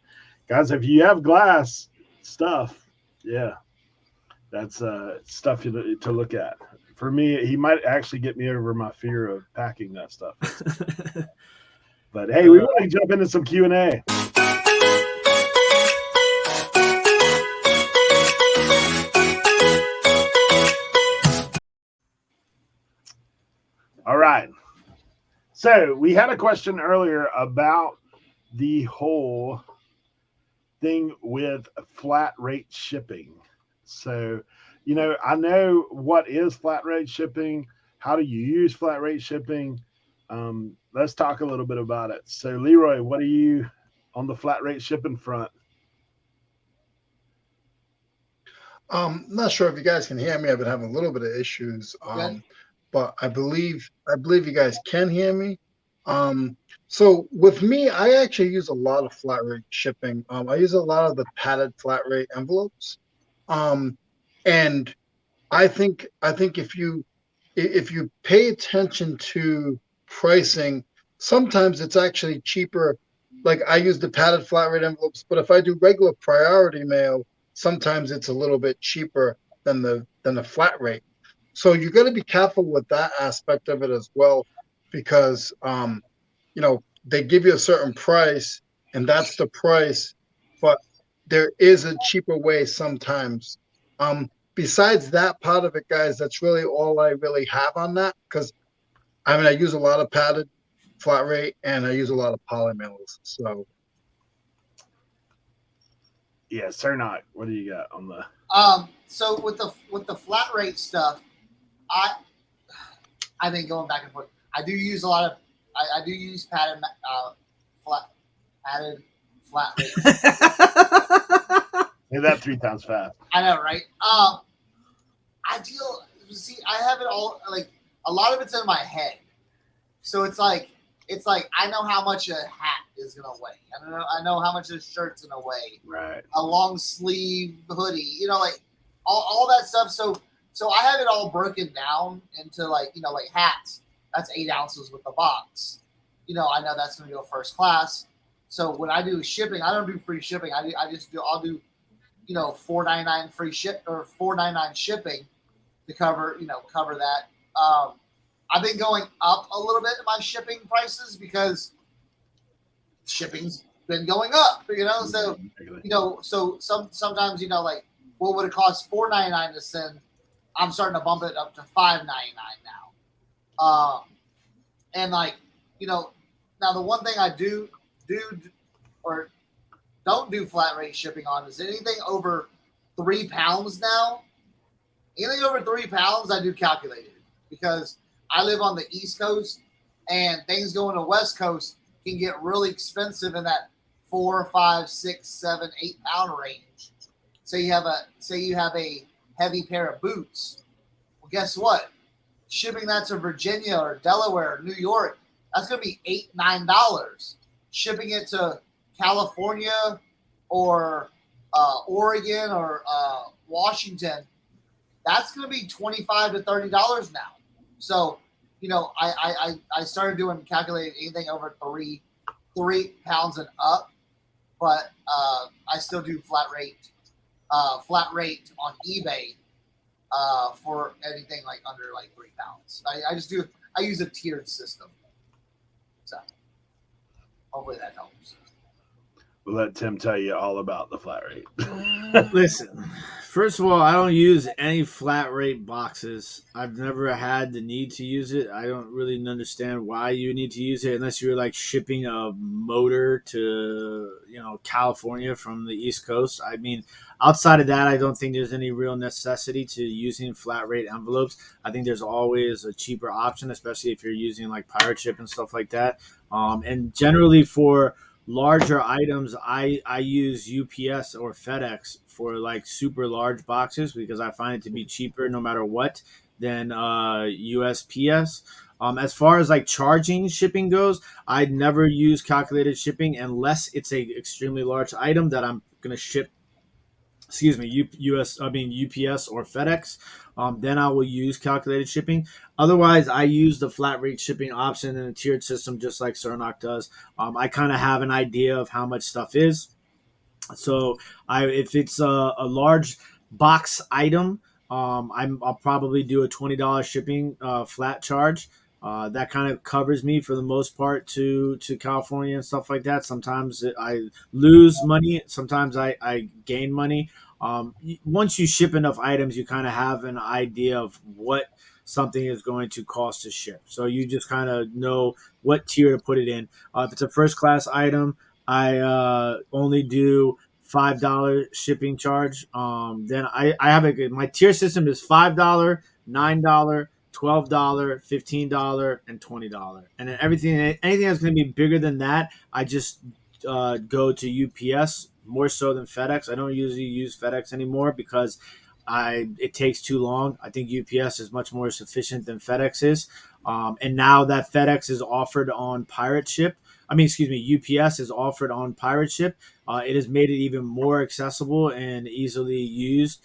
Speaker 1: guys, if you have glass stuff, yeah, that's stuff to look at. For me, he might actually get me over my fear of packing that stuff. But hey, we want to jump into some Q&A. All right. So we had a question earlier about the whole thing with flat rate shipping. So, I know what is flat rate shipping. How do you use flat rate shipping? Let's talk a little bit about it. So, Leroy, what are you on the flat rate shipping front?
Speaker 2: Not sure if you guys can hear me. I've been having a little bit of issues. But I believe you guys can hear me. So with me, I actually use a lot of flat rate shipping. I use a lot of the padded flat rate envelopes. And I think if you pay attention to pricing, sometimes it's actually cheaper. Like I use the padded flat rate envelopes, but if I do regular priority mail, sometimes it's a little bit cheaper than the flat rate. So you got to be careful with that aspect of it as well, because they give you a certain price and that's the price, but there is a cheaper way sometimes. Besides that part of it, guys, that's really all I really have on that, because I use a lot of padded flat rate and I use a lot of poly mailers. So
Speaker 1: yeah, Cernoch, what do you got on the
Speaker 4: so with the flat rate stuff, I've been going back and forth. I do use a lot of I do use padded flat rate.
Speaker 1: Say that 3 times fast.
Speaker 4: I know, right? I have it all, like a lot of it's in my head. So it's like I know how much a hat is gonna weigh. I know how much a shirt's gonna weigh.
Speaker 1: Right.
Speaker 4: A long sleeve hoodie, like all that stuff. So I have it all broken down into like hats. That's 8 ounces with the box. I know that's gonna go first class. So when I do shipping, I don't do free shipping. I'll do $4.99 free ship or $4.99 shipping to cover that. I've been going up a little bit in my shipping prices because shipping's been going up, so sometimes like what would it cost $4.99 to send, I'm starting to bump it up to $5.99 now. And now the one thing I do or don't do flat rate shipping on is anything over 3 pounds now. Anything over 3 pounds, I do calculated because I live on the East Coast and things going to West Coast can get really expensive in that 4, 5, 6, 7, 8 pound range. Say you have a heavy pair of boots. Well, guess what? Shipping that to Virginia or Delaware or New York, that's going to be $8, $9. Shipping it to California or Oregon or Washington, that's going to be $25 to $30 now. So, I started doing calculating anything over 3 pounds and up, but I still do flat rate on eBay for anything like under 3 pounds. I use a tiered system. So hopefully that helps.
Speaker 1: We'll let Tim tell you all about the flat rate.
Speaker 3: Listen, first of all, I don't use any flat rate boxes. I've never had the need to use it. I don't really understand why you need to use it unless you're shipping a motor to, California from the East Coast. I mean, outside of that, I don't think there's any real necessity to using flat rate envelopes. I think there's always a cheaper option, especially if you're using pirate ship and stuff like that. And generally for larger items, I use UPS or FedEx for super large boxes because I find it to be cheaper no matter what than USPS. As far as charging shipping goes, I'd never use calculated shipping unless it's a extremely large item that I'm going to ship. UPS or FedEx. Then I will use calculated shipping. Otherwise, I use the flat rate shipping option in a tiered system, just like Cernoch does. I kind of have an idea of how much stuff is. So if it's a large box item, I'll probably do a $20 shipping flat charge. That kind of covers me for the most part to California and stuff like that. Sometimes I lose money. Sometimes I gain money. Once you ship enough items, you kind of have an idea of what something is going to cost to ship. So you just kind of know what tier to put it in. If it's a first class item, I only do $5 shipping charge. Then I have my tier system is $5, $9, $12, $15, and $20. And then anything that's going to be bigger than that, I just go to UPS more so than FedEx. I don't usually use FedEx anymore because it takes too long. I think UPS is much more sufficient than FedEx is. And now that FedEx is offered on pirate ship, UPS is offered on pirate ship. It has made it even more accessible and easily used.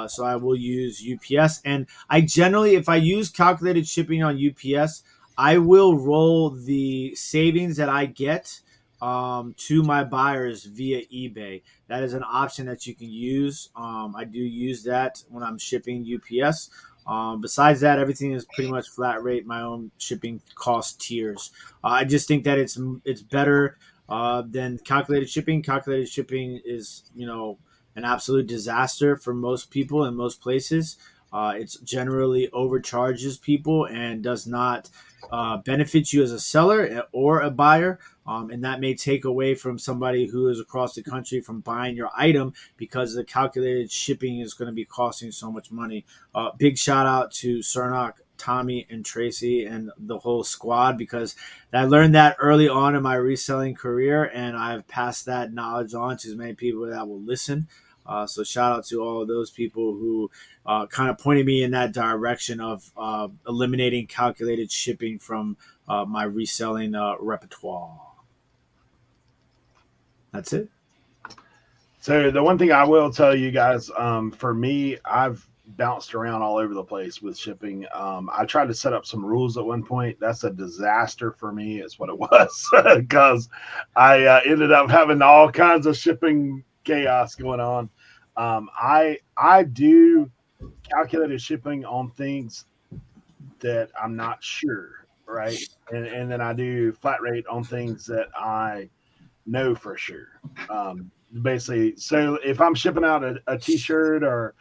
Speaker 3: So I will use UPS. And I generally, if I use calculated shipping on UPS, I will roll the savings that I get to my buyers via eBay. That is an option that you can use. I do use that when I'm shipping UPS. Besides that, everything is pretty much flat rate, my own shipping cost tiers. I just think that it's better than calculated shipping. Calculated shipping is, an absolute disaster for most people in most places. It's generally overcharges people and does not benefit you as a seller or a buyer. And that may take away from somebody who is across the country from buying your item because the calculated shipping is going to be costing so much money. Big shout out to Cernoch, Tommy, and Tracy and the whole squad because I learned that early on in my reselling career, and I've passed that knowledge on to as many people that will listen. So shout out to all of those people who kind of pointed me in that direction of eliminating calculated shipping from my reselling repertoire. That's it.
Speaker 1: So the one thing I will tell you guys, for me, I've bounced around all over the place with shipping. I tried to set up some rules at one point. That's a disaster for me. Is what it was because I ended up having all kinds of shipping chaos going on. I do calculated shipping on things that I'm not sure, right? And then I do flat rate on things that I know for sure. Basically, so if I'm shipping out a t-shirt or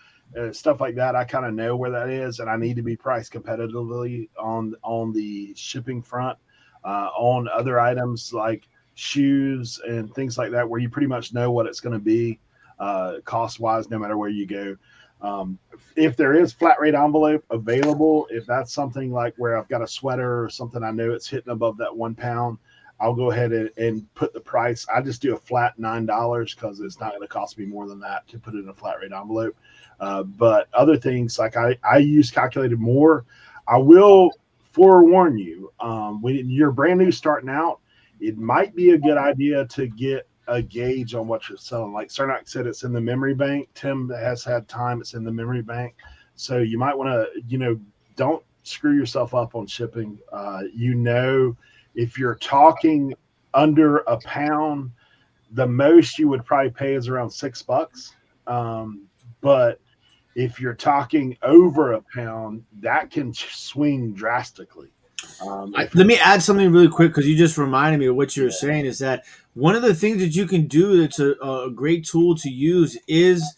Speaker 1: stuff like that, I kind of know where that is, and I need to be priced competitively on the shipping front. On other items like shoes and things like that, where you pretty much know what it's going to be cost wise, no matter where you go. If there is flat rate envelope available, if that's something like where I've got a sweater or something, I know it's hitting above that £1, I'll go ahead and put the price. I just do a flat $9 because it's not going to cost me more than that to put it in a flat rate envelope. But other things like I use calculated more. I will forewarn you, when you're brand new starting out, it might be a good idea to get a gauge on what you're selling. Like Cernoch said, it's in the memory bank. Tim has had time. It's in the memory bank. So you might want to, don't screw yourself up on shipping. If you're talking under £1, the most you would probably pay is around $6. But if you're talking over £1, that can swing drastically.
Speaker 3: Let me add something really quick because you just reminded me of what you were saying. Is that one of the things that you can do that's a great tool to use is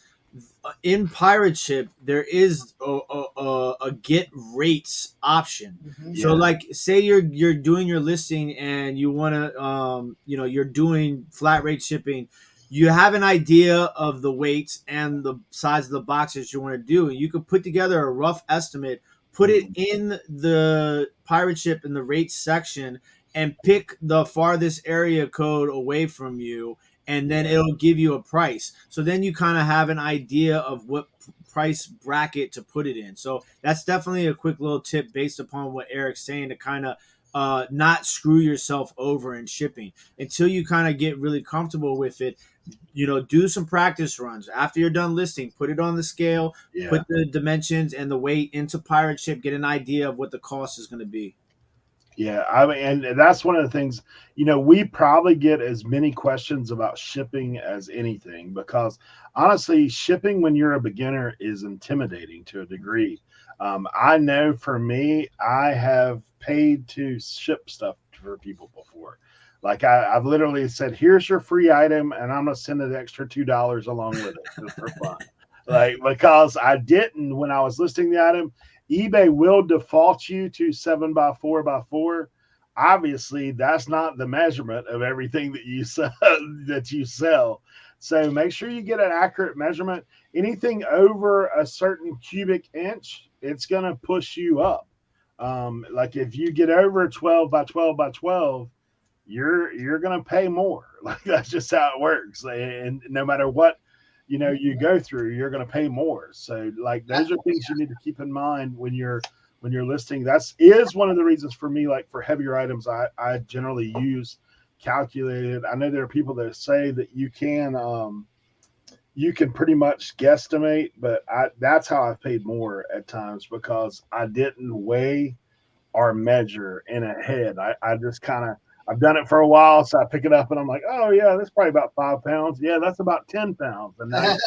Speaker 3: in pirate ship there is a get rates option. So like say you're doing your listing and you want to you're doing flat rate shipping, you have an idea of the weights and the size of the boxes you want to do, and you could put together a rough estimate, put it in the pirate ship in the rates section, and pick the farthest area code away from you, and then it'll give you a price. So then you kind of have an idea of what price bracket to put it in. So that's definitely a quick little tip based upon what Eric's saying to kind of not screw yourself over in shipping until you kind of get really comfortable with it. Do some practice runs after you're done listing, put it on the scale, put the dimensions and the weight into pirate ship, get an idea of what the cost is going to be.
Speaker 1: Yeah, I mean, and that's one of the things, we probably get as many questions about shipping as anything, because honestly, shipping when you're a beginner is intimidating to a degree. I know for me, I have paid to ship stuff for people before. Like I've literally said, here's your free item, and I'm going to send an extra $2 along with it just for fun. Like, because I didn't, when I was listing the item, eBay will default you to 7x4x4. Obviously, that's not the measurement of everything that you sell. So make sure you get an accurate measurement. Anything over a certain cubic inch, it's going to push you up. Like if you get over 12x12x12, you're going to pay more. Like that's just how it works. And no matter what you go through, you're going to pay more. So like those are things you need to keep in mind when you're listing. That is one of the reasons for me, like for heavier items, I generally use calculated. I know there are people that say that you can pretty much guesstimate, but that's how I've paid more at times, because I didn't weigh or measure in a head. I just I've done it for a while, so I pick it up and I'm like, oh yeah, that's probably about 5 pounds. Yeah, that's about 10 pounds. And now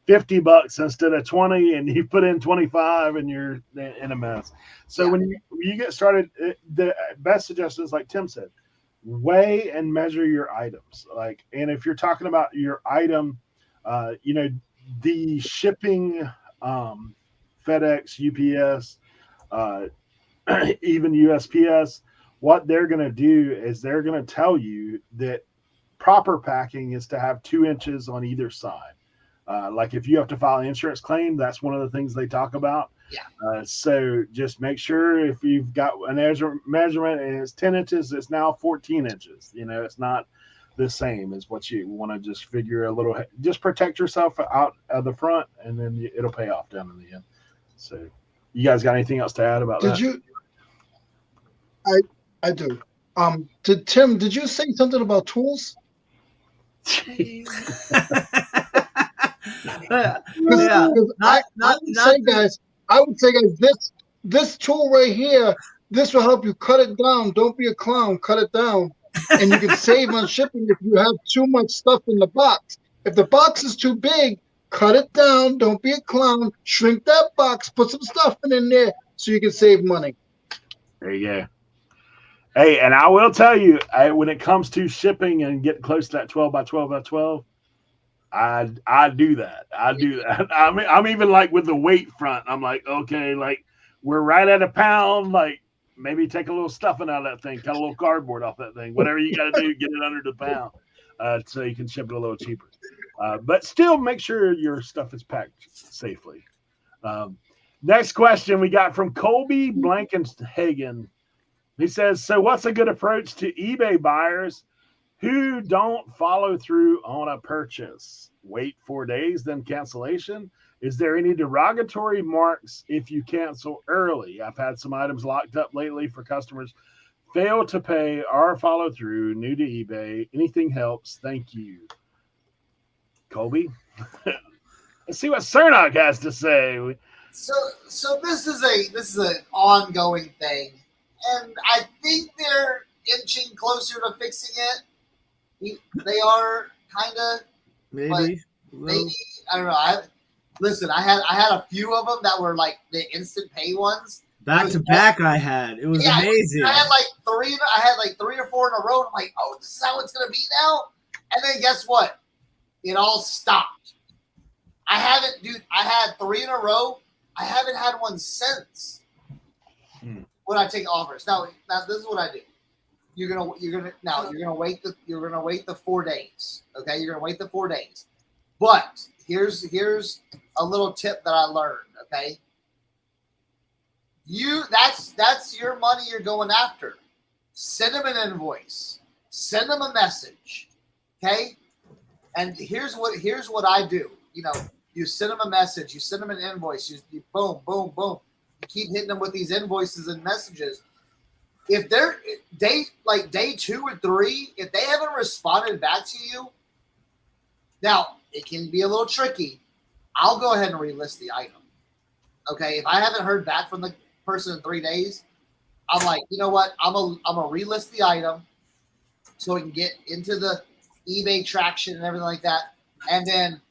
Speaker 1: $50 instead of 20, and you put in 25 and you're in a mess. So when you get started, the best suggestion is like Tim said, weigh and measure your items. Like, and if you're talking about your item, the shipping, FedEx, UPS, even USPS, what they're going to do is they're going to tell you that proper packing is to have 2 inches on either side. Like if you have to file an insurance claim, that's one of the things they talk about. Yeah. So just make sure if you've got an measurement and it's 10 inches, it's now 14 inches. It's not the same as what you want to just figure a little, just protect yourself out of the front, and then it'll pay off down in the end. So you guys got anything else to add about that?
Speaker 2: I do. Tim, did you say something about tools?
Speaker 3: Yeah.
Speaker 2: I would say, guys, this tool right here, this will help you cut it down. Don't be a clown. Cut it down, and you can save on shipping if you have too much stuff in the box. If the box is too big, cut it down. Don't be a clown. Shrink that box. Put some stuff in there so you can save money.
Speaker 1: There you go. Hey, and I will tell you, when it comes to shipping and getting close to that 12 by 12 by 12, I do that. I do that. I'm even like with the weight front. I'm like, okay, like we're right at a pound. Like maybe take a little stuffing out of that thing, cut a little cardboard off that thing. Whatever you got to do, get it under the pound, so you can ship it a little cheaper. But still, make sure your stuff is packed safely. Next question we got from Colby Blankenhagen. He says, so what's a good approach to eBay buyers who don't follow through on a purchase? Wait 4 days, then cancellation? Is there any derogatory marks if you cancel early? I've had some items locked up lately for customers fail to pay or follow through. New to eBay. Anything helps. Thank you. Colby? Let's see what Cernoch has to say.
Speaker 4: So this is an ongoing thing. And I think they're inching closer to fixing it. They are kind of maybe. I don't know. I had a few of them that were like the instant pay ones.
Speaker 3: Back to back, I had. It was amazing.
Speaker 4: I had like three or four in a row. And I'm like, oh, this is how it's gonna be now. And then guess what? It all stopped. I had 3 in a row. I haven't had one since. When I take offers. Now this is what I do. You're gonna wait the 4 days. Okay, you're gonna wait the 4 days. But here's a little tip that I learned. Okay, that's your money you're going after. Send them an invoice. Send them a message. Okay, and here's what I do. You send them a message. You send them an invoice. You boom, boom, boom. You keep hitting them with these invoices and messages. If they're day 2 or 3, if they haven't responded back to you, now it can be a little tricky. I'll go ahead and relist the item. Okay, if I haven't heard back from the person in 3 days, I'm like, you know what? I'm gonna relist the item so it can get into the eBay traction and everything like that, and then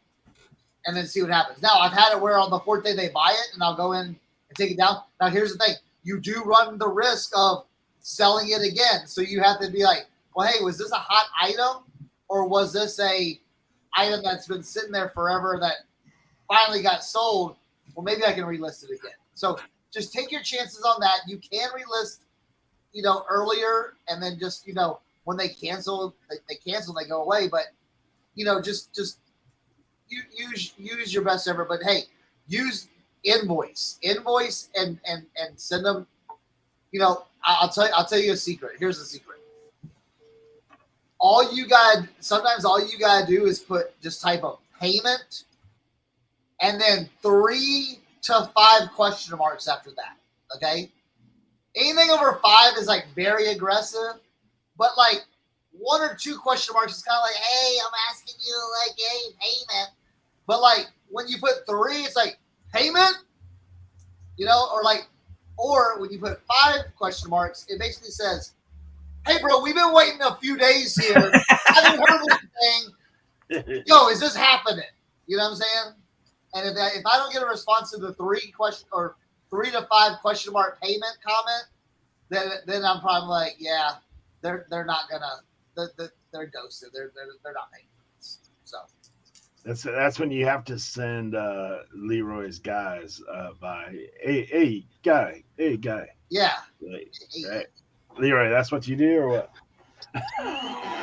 Speaker 4: see what happens. Now I've had it where on the 4th day they buy it, and I'll go in and take it down. Now, here's the thing. You do run the risk of selling it again. So you have to be like, well, hey, was this a hot item? Or was this a item that's been sitting there forever that finally got sold? Well, maybe I can relist it again. So just take your chances on that. You can relist, earlier, and then just, when they cancel, they go away. But, just use your best ever. But, hey, use invoice and send them. I'll tell you a secret. Here's the secret. Sometimes all you gotta do is just type a payment and then 3 to 5 question marks after that. Okay, anything over 5 is like very aggressive, but like 1 or 2 question marks is kind of like, hey, I'm asking you like, hey, payment. But like when you put 3, it's like, payment, or when you put 5 question marks, it basically says, hey, bro, we've been waiting a few days here. I haven't heard anything. Yo, is this happening? You know what I'm saying? And if I don't get a response to the 3 to 5 question mark payment comment, then I'm probably like, yeah, they're not gonna, they're ghosted. They're not paying for this. So.
Speaker 1: That's when you have to send Leroy's guys by hey guy.
Speaker 4: Yeah.
Speaker 1: Right. Leroy, that's what you do or what?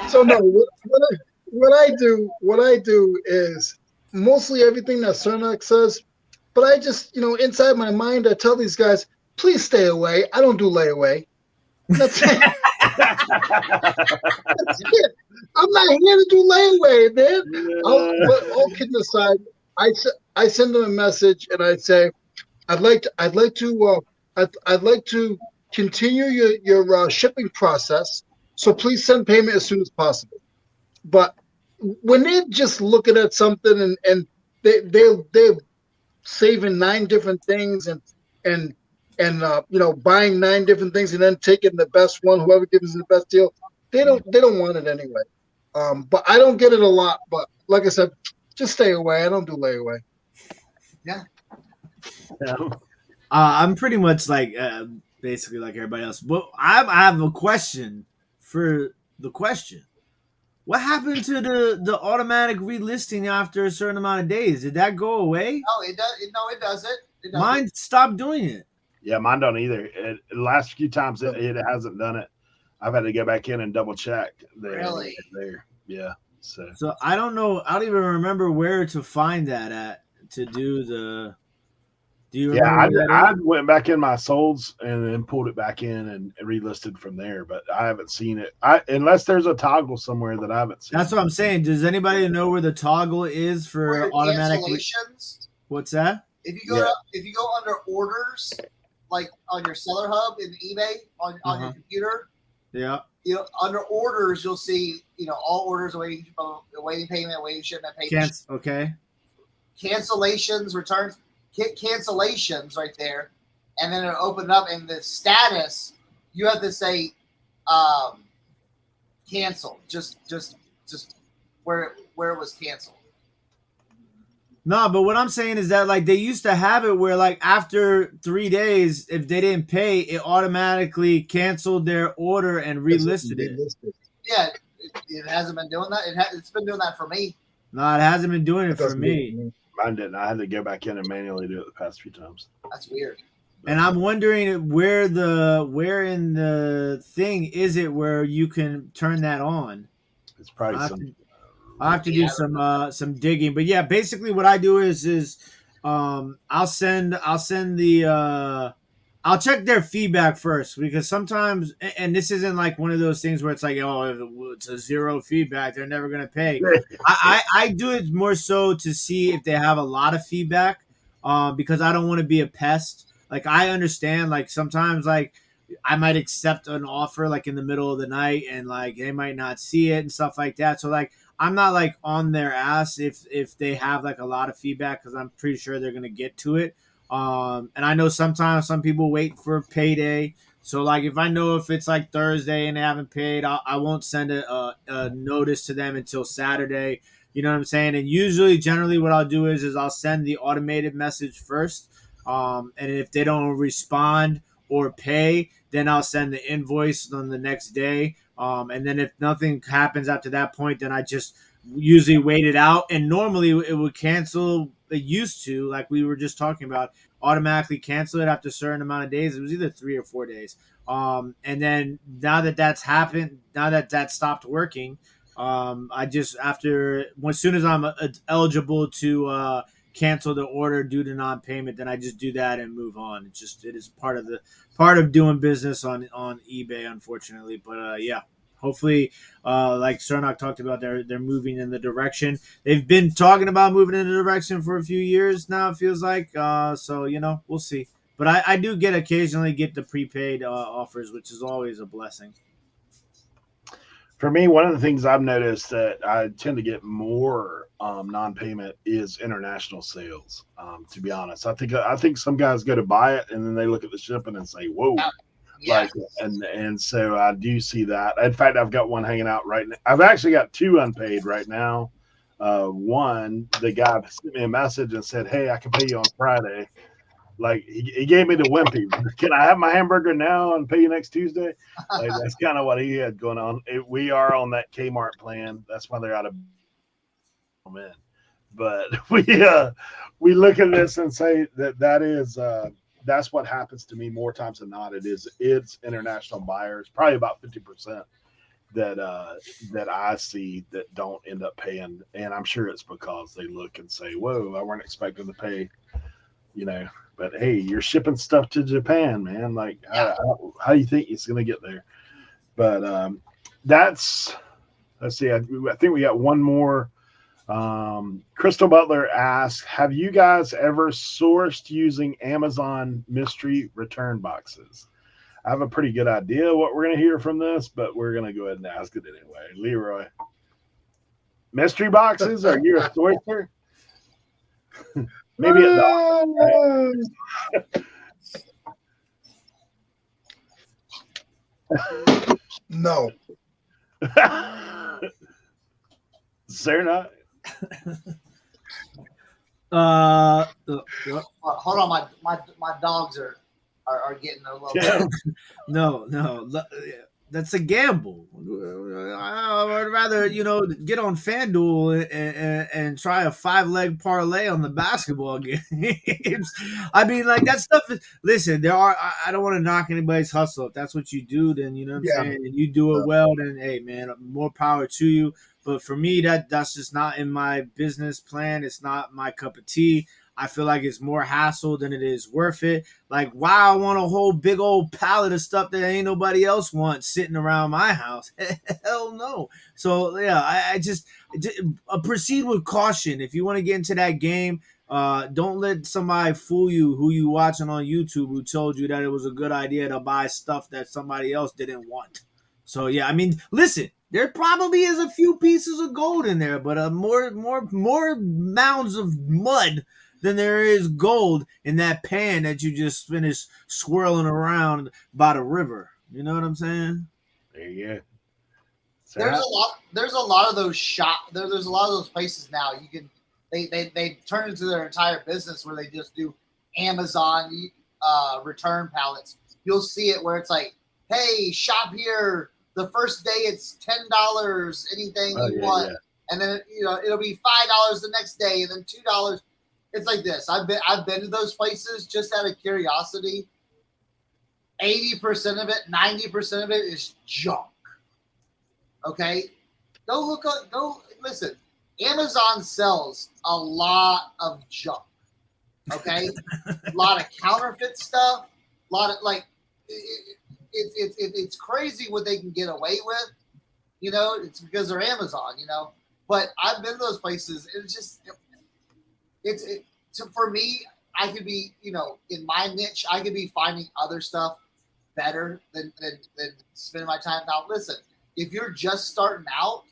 Speaker 2: So no, what I do is mostly everything that Cernoch says, but I just inside my mind I tell these guys, please stay away. I don't do layaway. That's it. That's it. I'm not here to do layaway, man. All kidding aside, I send them a message and I say, I'd like to continue your shipping process. So please send payment as soon as possible. But when they're just looking at something and they're saving 9 different things and buying 9 different things and then taking the best one, whoever gives them the best deal, they don't want it anyway. But I don't get it a lot. But like I said, Just stay away. I don't do layaway.
Speaker 1: Yeah.
Speaker 3: I'm pretty much like basically like everybody else. But I have a question for the question. What happened to the automatic relisting after a certain amount of days? Did that go away?
Speaker 4: No, it does. No, it doesn't. It doesn't.
Speaker 3: Mine stopped doing it.
Speaker 1: Yeah, mine don't either. The last few times it hasn't done it. I've had to go back in and double check.
Speaker 4: Really?
Speaker 1: There. Yeah.
Speaker 3: So I don't know. I don't even remember where to find that at to do the. Do you remember?
Speaker 1: I went back in my solds and then pulled it back in and relisted from there, but I haven't seen it. Unless there's a toggle somewhere that I haven't seen.
Speaker 3: That's what I'm saying. Does anybody know where the toggle is for automatic
Speaker 4: cancellations?
Speaker 3: What's that?
Speaker 4: If you go under orders, like on your seller hub in eBay on your computer,
Speaker 3: yeah,
Speaker 4: under orders you'll see all orders awaiting payment, awaiting shipment, payment.
Speaker 3: Okay.
Speaker 4: Cancellations, returns. Hit cancellations right there, and then it'll open up. And the status, you have to say cancel. Just where it was canceled.
Speaker 3: No, but what I'm saying is that like they used to have it where like after 3 days, if they didn't pay, it automatically canceled their order and relisted it.
Speaker 4: Yeah, it hasn't been doing that. It's been doing that for me.
Speaker 3: No, it hasn't been doing it for me.
Speaker 1: Mine didn't. I had to go back in and manually do it the past few times.
Speaker 4: That's weird.
Speaker 3: And I'm wondering where in the thing is it where you can turn that on?
Speaker 1: It's probably
Speaker 3: I'll have to do some digging. But yeah, basically what I do is I'll send the I'll check their feedback first, because sometimes, and this isn't like one of those things where it's like, oh, it's a zero feedback, they're never going to pay. I do it more so to see if they have a lot of feedback, because I don't want to be a pest. Like, I understand, like, sometimes, like, I might accept an offer, like, in the middle of the night, and, like, they might not see it and stuff like that. So, like, I'm not, like, on their ass if they have, like, a lot of feedback, because I'm pretty sure they're going to get to it. And I know sometimes some people wait for payday. So like if I know if it's like Thursday and they haven't paid, I won't send a notice to them until Saturday. You know what I'm saying? And usually, generally, what I'll do is I'll send the automated message first. And if they don't respond or pay, then I'll send the invoice on the next day. And then if nothing happens after that point, then I just usually wait it out. And normally it would cancel. It used to, like we were just talking about, automatically cancel it after a certain amount of days. It was either 3 or 4 days. And then now that that's happened, now that stopped working, I just as soon as I'm eligible to cancel the order due to non-payment, then I just do that and move on. It is part of doing business on eBay, unfortunately. But yeah. Hopefully, like Cernoch talked about, they're moving in the direction. They've been talking about moving in the direction for a few years now, it feels like. So, we'll see. But I do occasionally get the prepaid offers, which is always a blessing.
Speaker 1: For me, one of the things I've noticed that I tend to get more non-payment is international sales. To be honest, I think some guys go to buy it and then they look at the shipping and say, "Whoa."
Speaker 4: Yeah.
Speaker 1: Like and so I do see that. In fact, I've got one hanging out right now. I've actually got 2 unpaid right now. One, the guy sent me a message and said, "Hey, I can pay you on Friday." Like he gave me the wimpy. Can I have my hamburger now and pay you next Tuesday? Like that's kind of what he had going on. We are on that Kmart plan. That's why they're out of man. But we look at this and say that is. That's what happens to me more times than not. It's international buyers, probably about 50% that I see that don't end up paying, and I'm sure it's because they look and say, "Whoa, I weren't expecting to pay," But hey, you're shipping stuff to Japan, man. Like, how do you think it's going to get there? But let's see. I think we got one more. Crystal Butler asks, have you guys ever sourced using Amazon mystery return boxes? I have a pretty good idea what we're going to hear from this, but we're going to go ahead and ask it anyway. Leroy, mystery boxes? Are you a sourcer? Maybe
Speaker 2: No.
Speaker 1: Cernoch?
Speaker 4: Hold on, my dogs are getting a little.
Speaker 1: Yeah.
Speaker 3: No, that's a gamble. I'd rather get on FanDuel and try a 5-leg parlay on the basketball games. I mean, like that stuff is. Listen, I don't want to knock anybody's hustle. If that's what you do, then you know what I'm
Speaker 2: Yeah.
Speaker 3: saying, and you do it well, then hey, man, more power to you. But for me, that's just not in my business plan. It's not my cup of tea. I feel like it's more hassle than it is worth it. Like, why I want a whole big old pallet of stuff that ain't nobody else wants sitting around my house? Hell no. So yeah, I just proceed with caution. If you want to get into that game, don't let somebody fool you who you watching on YouTube who told you that it was a good idea to buy stuff that somebody else didn't want. So yeah, I mean, listen, there probably is a few pieces of gold in there, but more mounds of mud than there is gold in that pan that you just finished swirling around by the river. You know what I'm saying?
Speaker 1: There you go.
Speaker 4: There's a lot of those there's a lot of those places now. You can they turn into their entire business where they just do Amazon return pallets. You'll see it where it's like, hey, shop here. The first day it's $10, anything you want, and then it'll be $5 the next day, and then $2. It's like this. I've been to those places just out of curiosity. 80% of it, 90% of it is junk. Okay, go listen. Amazon sells a lot of junk. Okay, a lot of counterfeit stuff. A lot of it's crazy what they can get away with. It's because they're Amazon. But I've been to those places. It's just for me. I could be in my niche. I could be finding other stuff better than spending my time. Now, listen. If you're just starting out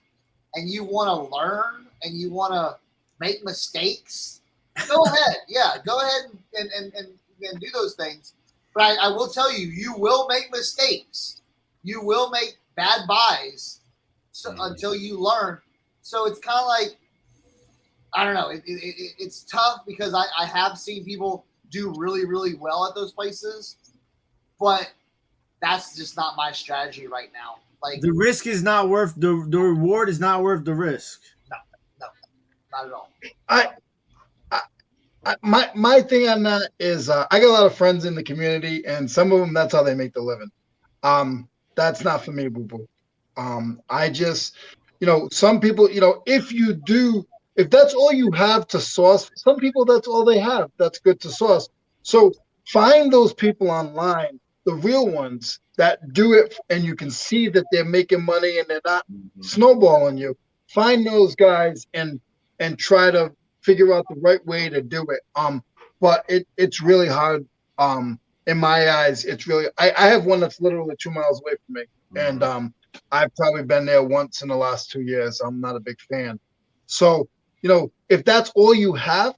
Speaker 4: and you want to learn and you want to make mistakes, go ahead. Yeah, go ahead and do those things. But I will tell you, you will make mistakes. You will make bad buys until you learn. So it's kind of like, I don't know. It's tough because I have seen people do really, really well at those places. But that's just not my strategy right now. Like,
Speaker 3: the risk is not worth the reward is not worth the risk.
Speaker 4: No, not at all.
Speaker 2: My thing on that is I got a lot of friends in the community, and some of them that's how they make the living. That's not for me, boo boo. I just some people if that's all you have to source, some people that's all they have. That's good to source. So find those people online, the real ones that do it, and you can see that they're making money and they're not snowballing you. Find those guys and try to figure out the right way to do it. But it's really hard. In my eyes, it's really. I have one that's literally 2 miles away from me, and I've probably been there once in the last 2 years. I'm not a big fan. So if that's all you have,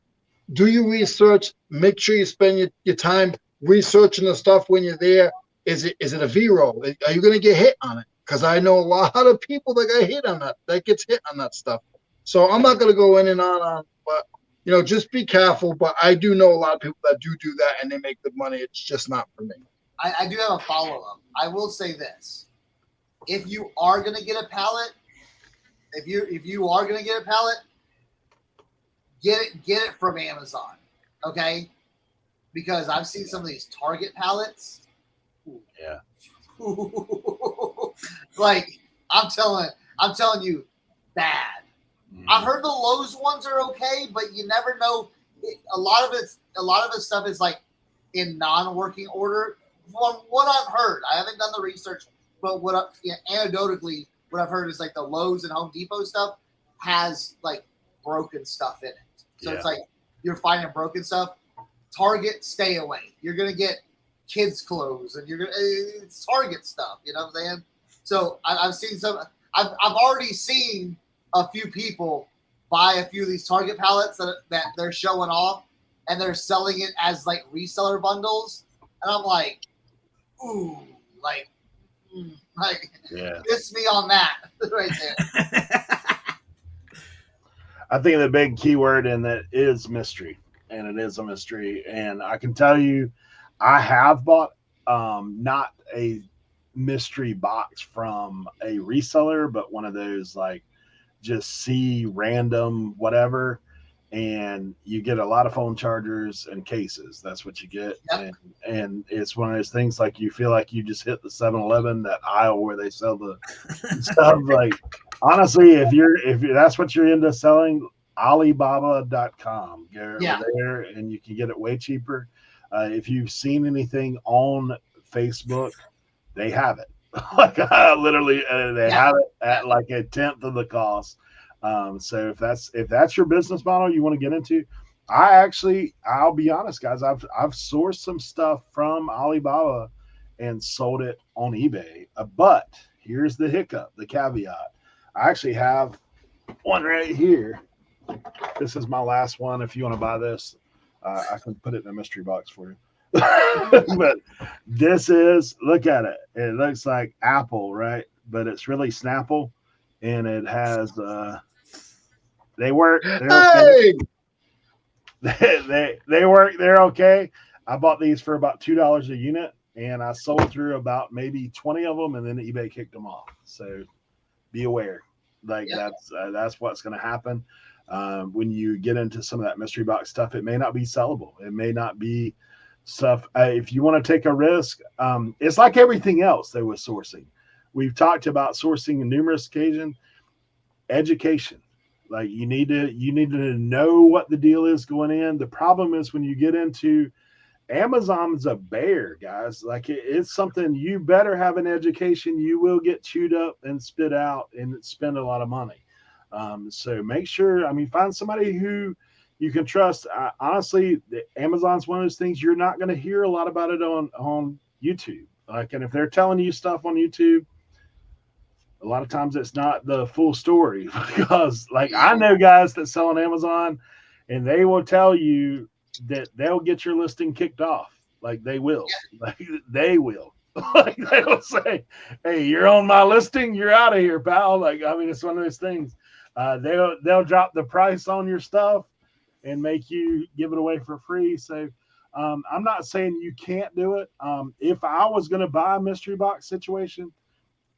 Speaker 2: do your research. Make sure you spend your time researching the stuff when you're there. Is it a V-roll? Are you going to get hit on it? Because I know a lot of people that got hit on that gets hit on that stuff. So I'm not going to go in and on, but just be careful. But I do know a lot of people that do that and they make good money. It's just not for me.
Speaker 4: I do have a follow-up. I will say this: if you are going to get a pallet, if you are going to get a pallet, get it from Amazon, okay? Because I've seen some of these Target pallets.
Speaker 1: Yeah.
Speaker 4: Like I'm telling you, bad. I've heard the Lowe's ones are okay, but you never know. A lot of the stuff is like in non-working order. From what I've heard, I haven't done the research, but anecdotally, what I've heard is like the Lowe's and Home Depot stuff has like broken stuff in it. So it's like you're finding broken stuff. Target, stay away. You're gonna get kids' clothes, and it's Target stuff. You know what I'm saying? So I've seen some. I've already seen a few people buy a few of these Target pallets that they're showing off, and they're selling it as like reseller bundles, and I'm like, ooh, miss me on that right there.
Speaker 1: I think the big keyword in that is mystery, and it is a mystery. And I can tell you, I have bought not a mystery box from a reseller, but one of those like just see random whatever, and you get a lot of phone chargers and cases. That's what you get.
Speaker 4: Yep.
Speaker 1: And it's one of those things like you feel like you just hit the 7-Eleven, that aisle where they sell the stuff. Like honestly, if that's what you're into selling, Alibaba.com. Go over there and you can get it way cheaper. If you've seen anything on Facebook, they have it. Like literally, they have it at like a tenth of the cost. So if that's your business model you want to get into, I'll be honest, guys, I've sourced some stuff from Alibaba and sold it on eBay. But here's the hiccup, the caveat. I actually have one right here. This is my last one. If you want to buy this, I can put it in a mystery box for you. But this is, look at it. It looks like Apple, right? But it's really Snapple, and it has they work. They're okay. they work. They're okay. I bought these for about $2 a unit, and I sold through about maybe 20 of them, and then eBay kicked them off. So be aware. Like that's what's going to happen. When you get into some of that mystery box stuff, it may not be sellable. It may not be stuff. If you want to take a risk, it's like everything else though with sourcing. We've talked about sourcing on numerous occasions. Education, like you need to know what the deal is going in. The problem is when you get into Amazon's a bear, guys. Like it's something you better have an education. You will get chewed up and spit out and spend a lot of money. So make sure, find somebody who you can trust. Honestly, Amazon's one of those things you're not going to hear a lot about it on YouTube. Like, and if they're telling you stuff on YouTube, a lot of times it's not the full story, because like I know guys that sell on Amazon and they will tell you that they'll get your listing kicked off. Like they will, like they will. Like they will say, "Hey, you're on my listing. You're out of here, pal." Like, it's one of those things. They'll drop the price on your stuff and make you give it away for free. So I'm not saying you can't do it. If I was going to buy a mystery box situation,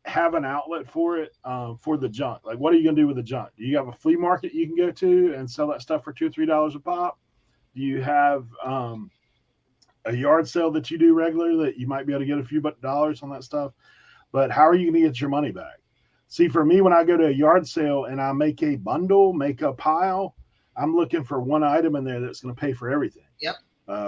Speaker 1: have an outlet for it, for the junk. Like, what are you going to do with the junk? Do you have a flea market you can go to and sell that stuff for $2 or $3 a pop? Do you have a yard sale that you do regularly that you might be able to get a few dollars on that stuff? But how are you going to get your money back? See, for me, when I go to a yard sale and I make a bundle, make a pile, I'm looking for one item in there that's going to pay for everything.
Speaker 4: Yep.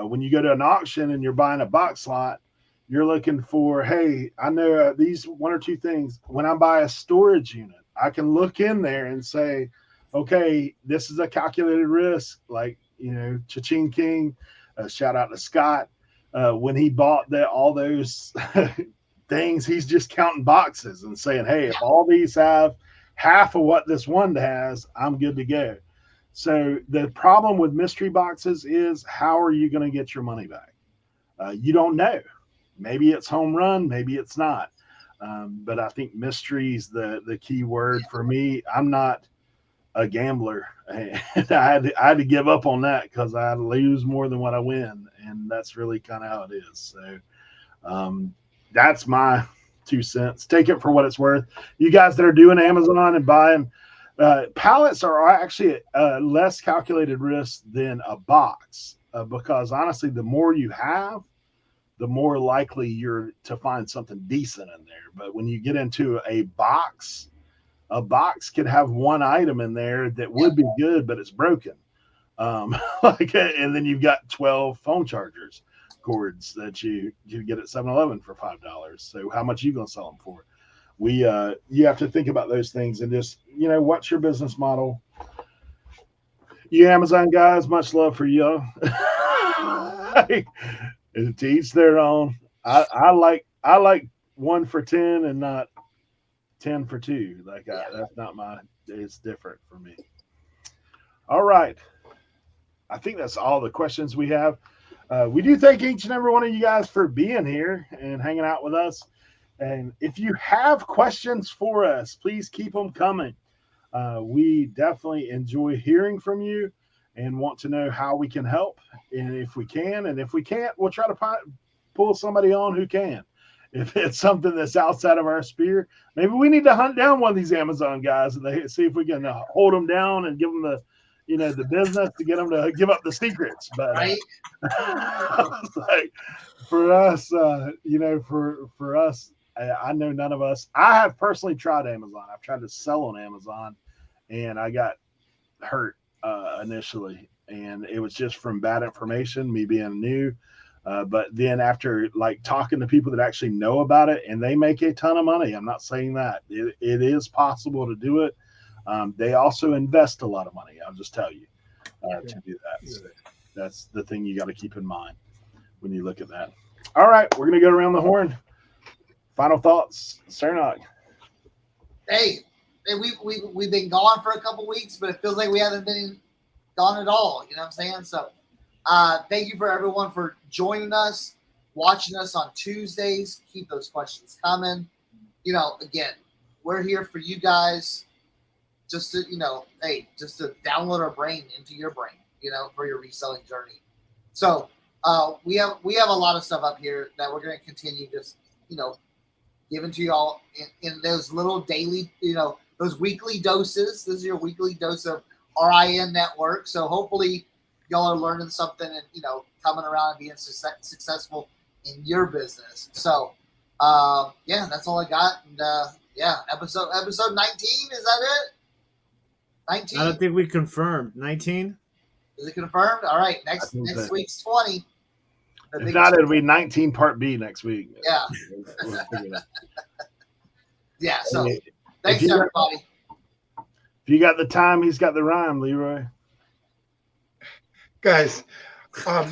Speaker 1: When you go to an auction and you're buying a box lot, you're looking for, hey, I know these one or two things. When I buy a storage unit, I can look in there and say, okay, this is a calculated risk. Like, Cha-Ching King, shout out to Scott. When he bought all those things, he's just counting boxes and saying, hey, if all these have half of what this one has, I'm good to go. So the problem with mystery boxes is, how are you going to get your money back? You don't know. Maybe it's home run, maybe it's not. But I think mystery's the key word for me. I'm not a gambler. And I had to give up on that because I lose more than what I win. And that's really kind of how it is. So that's my 2 cents. Take it for what it's worth. You guys that are doing Amazon and buying pallets are actually a less calculated risk than a box, because honestly, the more you have, the more likely you're to find something decent in there. But when you get into a box could have one item in there that would be good, but it's broken. And then you've got 12 phone chargers cords that you get at 7-Eleven for $5. So how much are you going to sell them for? You have to think about those things and just, what's your business model? You Amazon guys, much love for you. To each their own. I like 1 for 10 and not 10 for 2. That's not it's different for me. All right. I think that's all the questions we have. We do thank each and every one of you guys for being here and hanging out with us. And if you have questions for us, please keep them coming. We definitely enjoy hearing from you and want to know how we can help. And if we can, and if we can't, we'll try to pull somebody on who can. If it's something that's outside of our sphere, maybe we need to hunt down one of these Amazon guys and they see if we can hold them down and give them the business to get them to give up the secrets. But
Speaker 4: Right.
Speaker 1: like for us, for us, I know none of us. I have personally tried Amazon. I've tried to sell on Amazon, and I got hurt initially, and it was just from bad information, me being new. But then after like talking to people that actually know about it, and they make a ton of money. I'm not saying that it is possible to do it. They also invest a lot of money. I'll just tell you to do that. So that's the thing you got to keep in mind when you look at that. All right, we're gonna go around the horn. Final thoughts, Cernoch.
Speaker 4: Hey, we've been gone for a couple weeks, but it feels like we haven't been gone at all. You know what I'm saying? So thank you for everyone for joining us, watching us on Tuesdays. Keep those questions coming. Again, we're here for you guys just to, just to download our brain into your brain, for your reselling journey. So we have a lot of stuff up here that we're going to continue just, giving to y'all in those little daily, those weekly doses. This is your weekly dose of RIN network. So hopefully y'all are learning something and, coming around and being successful in your business. So, that's all I got. And, episode 19, is that it? 19?
Speaker 3: I don't think we confirmed. 19?
Speaker 4: Is it confirmed? All right. Next week's 20.
Speaker 1: If not, it'll be 19 part B next week.
Speaker 4: Yeah. Yeah. So thanks, everybody.
Speaker 1: If you got the time, he's got the rhyme, Leroy.
Speaker 2: Guys, I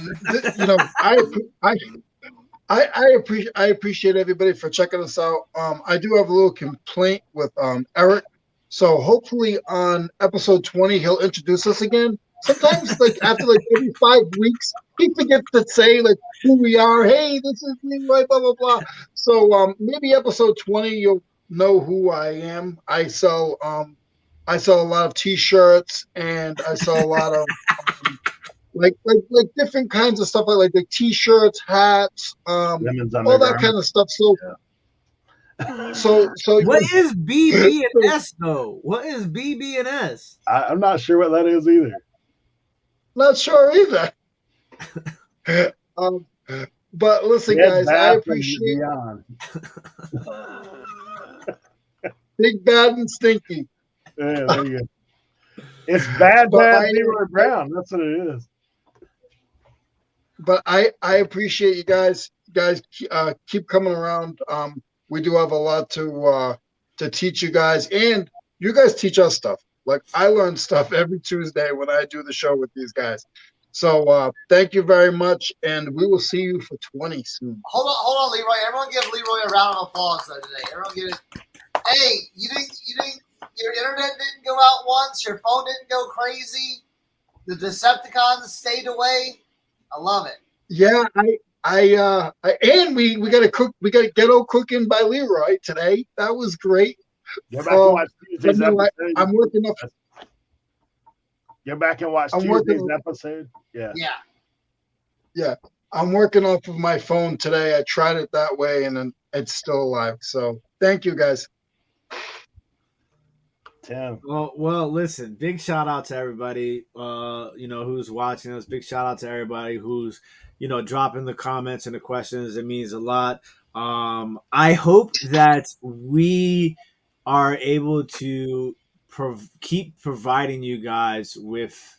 Speaker 2: appreciate everybody for checking us out. I do have a little complaint with Eric. So hopefully on episode 20, he'll introduce us again. Sometimes after every 5 weeks, he forgets to say who we are. Hey, this is Leroy, blah, blah, blah. So maybe episode 20, you'll know who I am. I sell a lot of t-shirts, and I sell a lot of like different kinds of stuff like the t-shirts, hats, all that kind of stuff. So So
Speaker 3: what is BB and S though? What is BB and S?
Speaker 1: I'm not sure what that is either.
Speaker 2: Not sure either. But listen, guys, I appreciate Big, Bad, and Stinky.
Speaker 1: Yeah, there you go. It's Bad Leroy Brown. That's what it is.
Speaker 2: But I appreciate you guys. Guys, keep coming around. We do have a lot to teach you guys, and you guys teach us stuff. Like I learn stuff every Tuesday when I do the show with these guys. So thank you very much, and we will see you for 20 soon.
Speaker 4: Hold on, Leroy. Everyone give Leroy a round of applause though today. Everyone give it. Hey, you didn't. Your internet didn't go out once. Your phone didn't go crazy. The Decepticons stayed away. I love it.
Speaker 2: Yeah, and we got to cook. We got ghetto cooking by Leroy today. That was great.
Speaker 1: Go back and watch Tuesday's episode.
Speaker 2: I'm working up.
Speaker 1: Go back and watch Tuesday's episode. Yeah.
Speaker 2: Yeah. I'm working off of my phone today. I tried it that way, and then it's still alive. So thank you, guys.
Speaker 1: Tim.
Speaker 3: Well, listen. Big shout out to everybody. Who's watching us. Big shout out to everybody who's dropping the comments and the questions. It means a lot. I hope that we are able to keep providing you guys with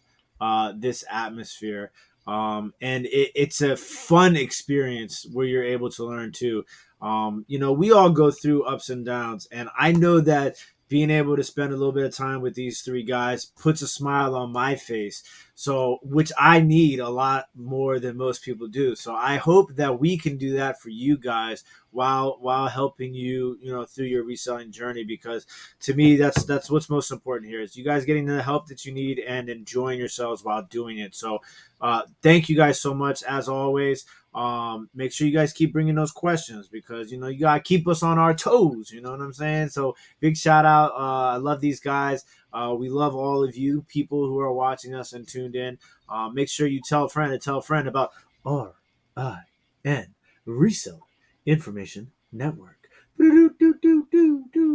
Speaker 3: this atmosphere. And it's a fun experience where you're able to learn too. We all go through ups and downs, and I know that being able to spend a little bit of time with these three guys puts a smile on my face. So, which I need a lot more than most people do. So I hope that we can do that for you guys while helping you, through your reselling journey, because to me, that's what's most important here is you guys getting the help that you need and enjoying yourselves while doing it. So thank you guys so much. As always, Make sure you guys keep bringing those questions because you gotta keep us on our toes. You know what I'm saying? So big shout out. I love these guys. We love all of you people who are watching us and tuned in. Make sure you tell a friend and tell a friend about RIN Reseller Information Network.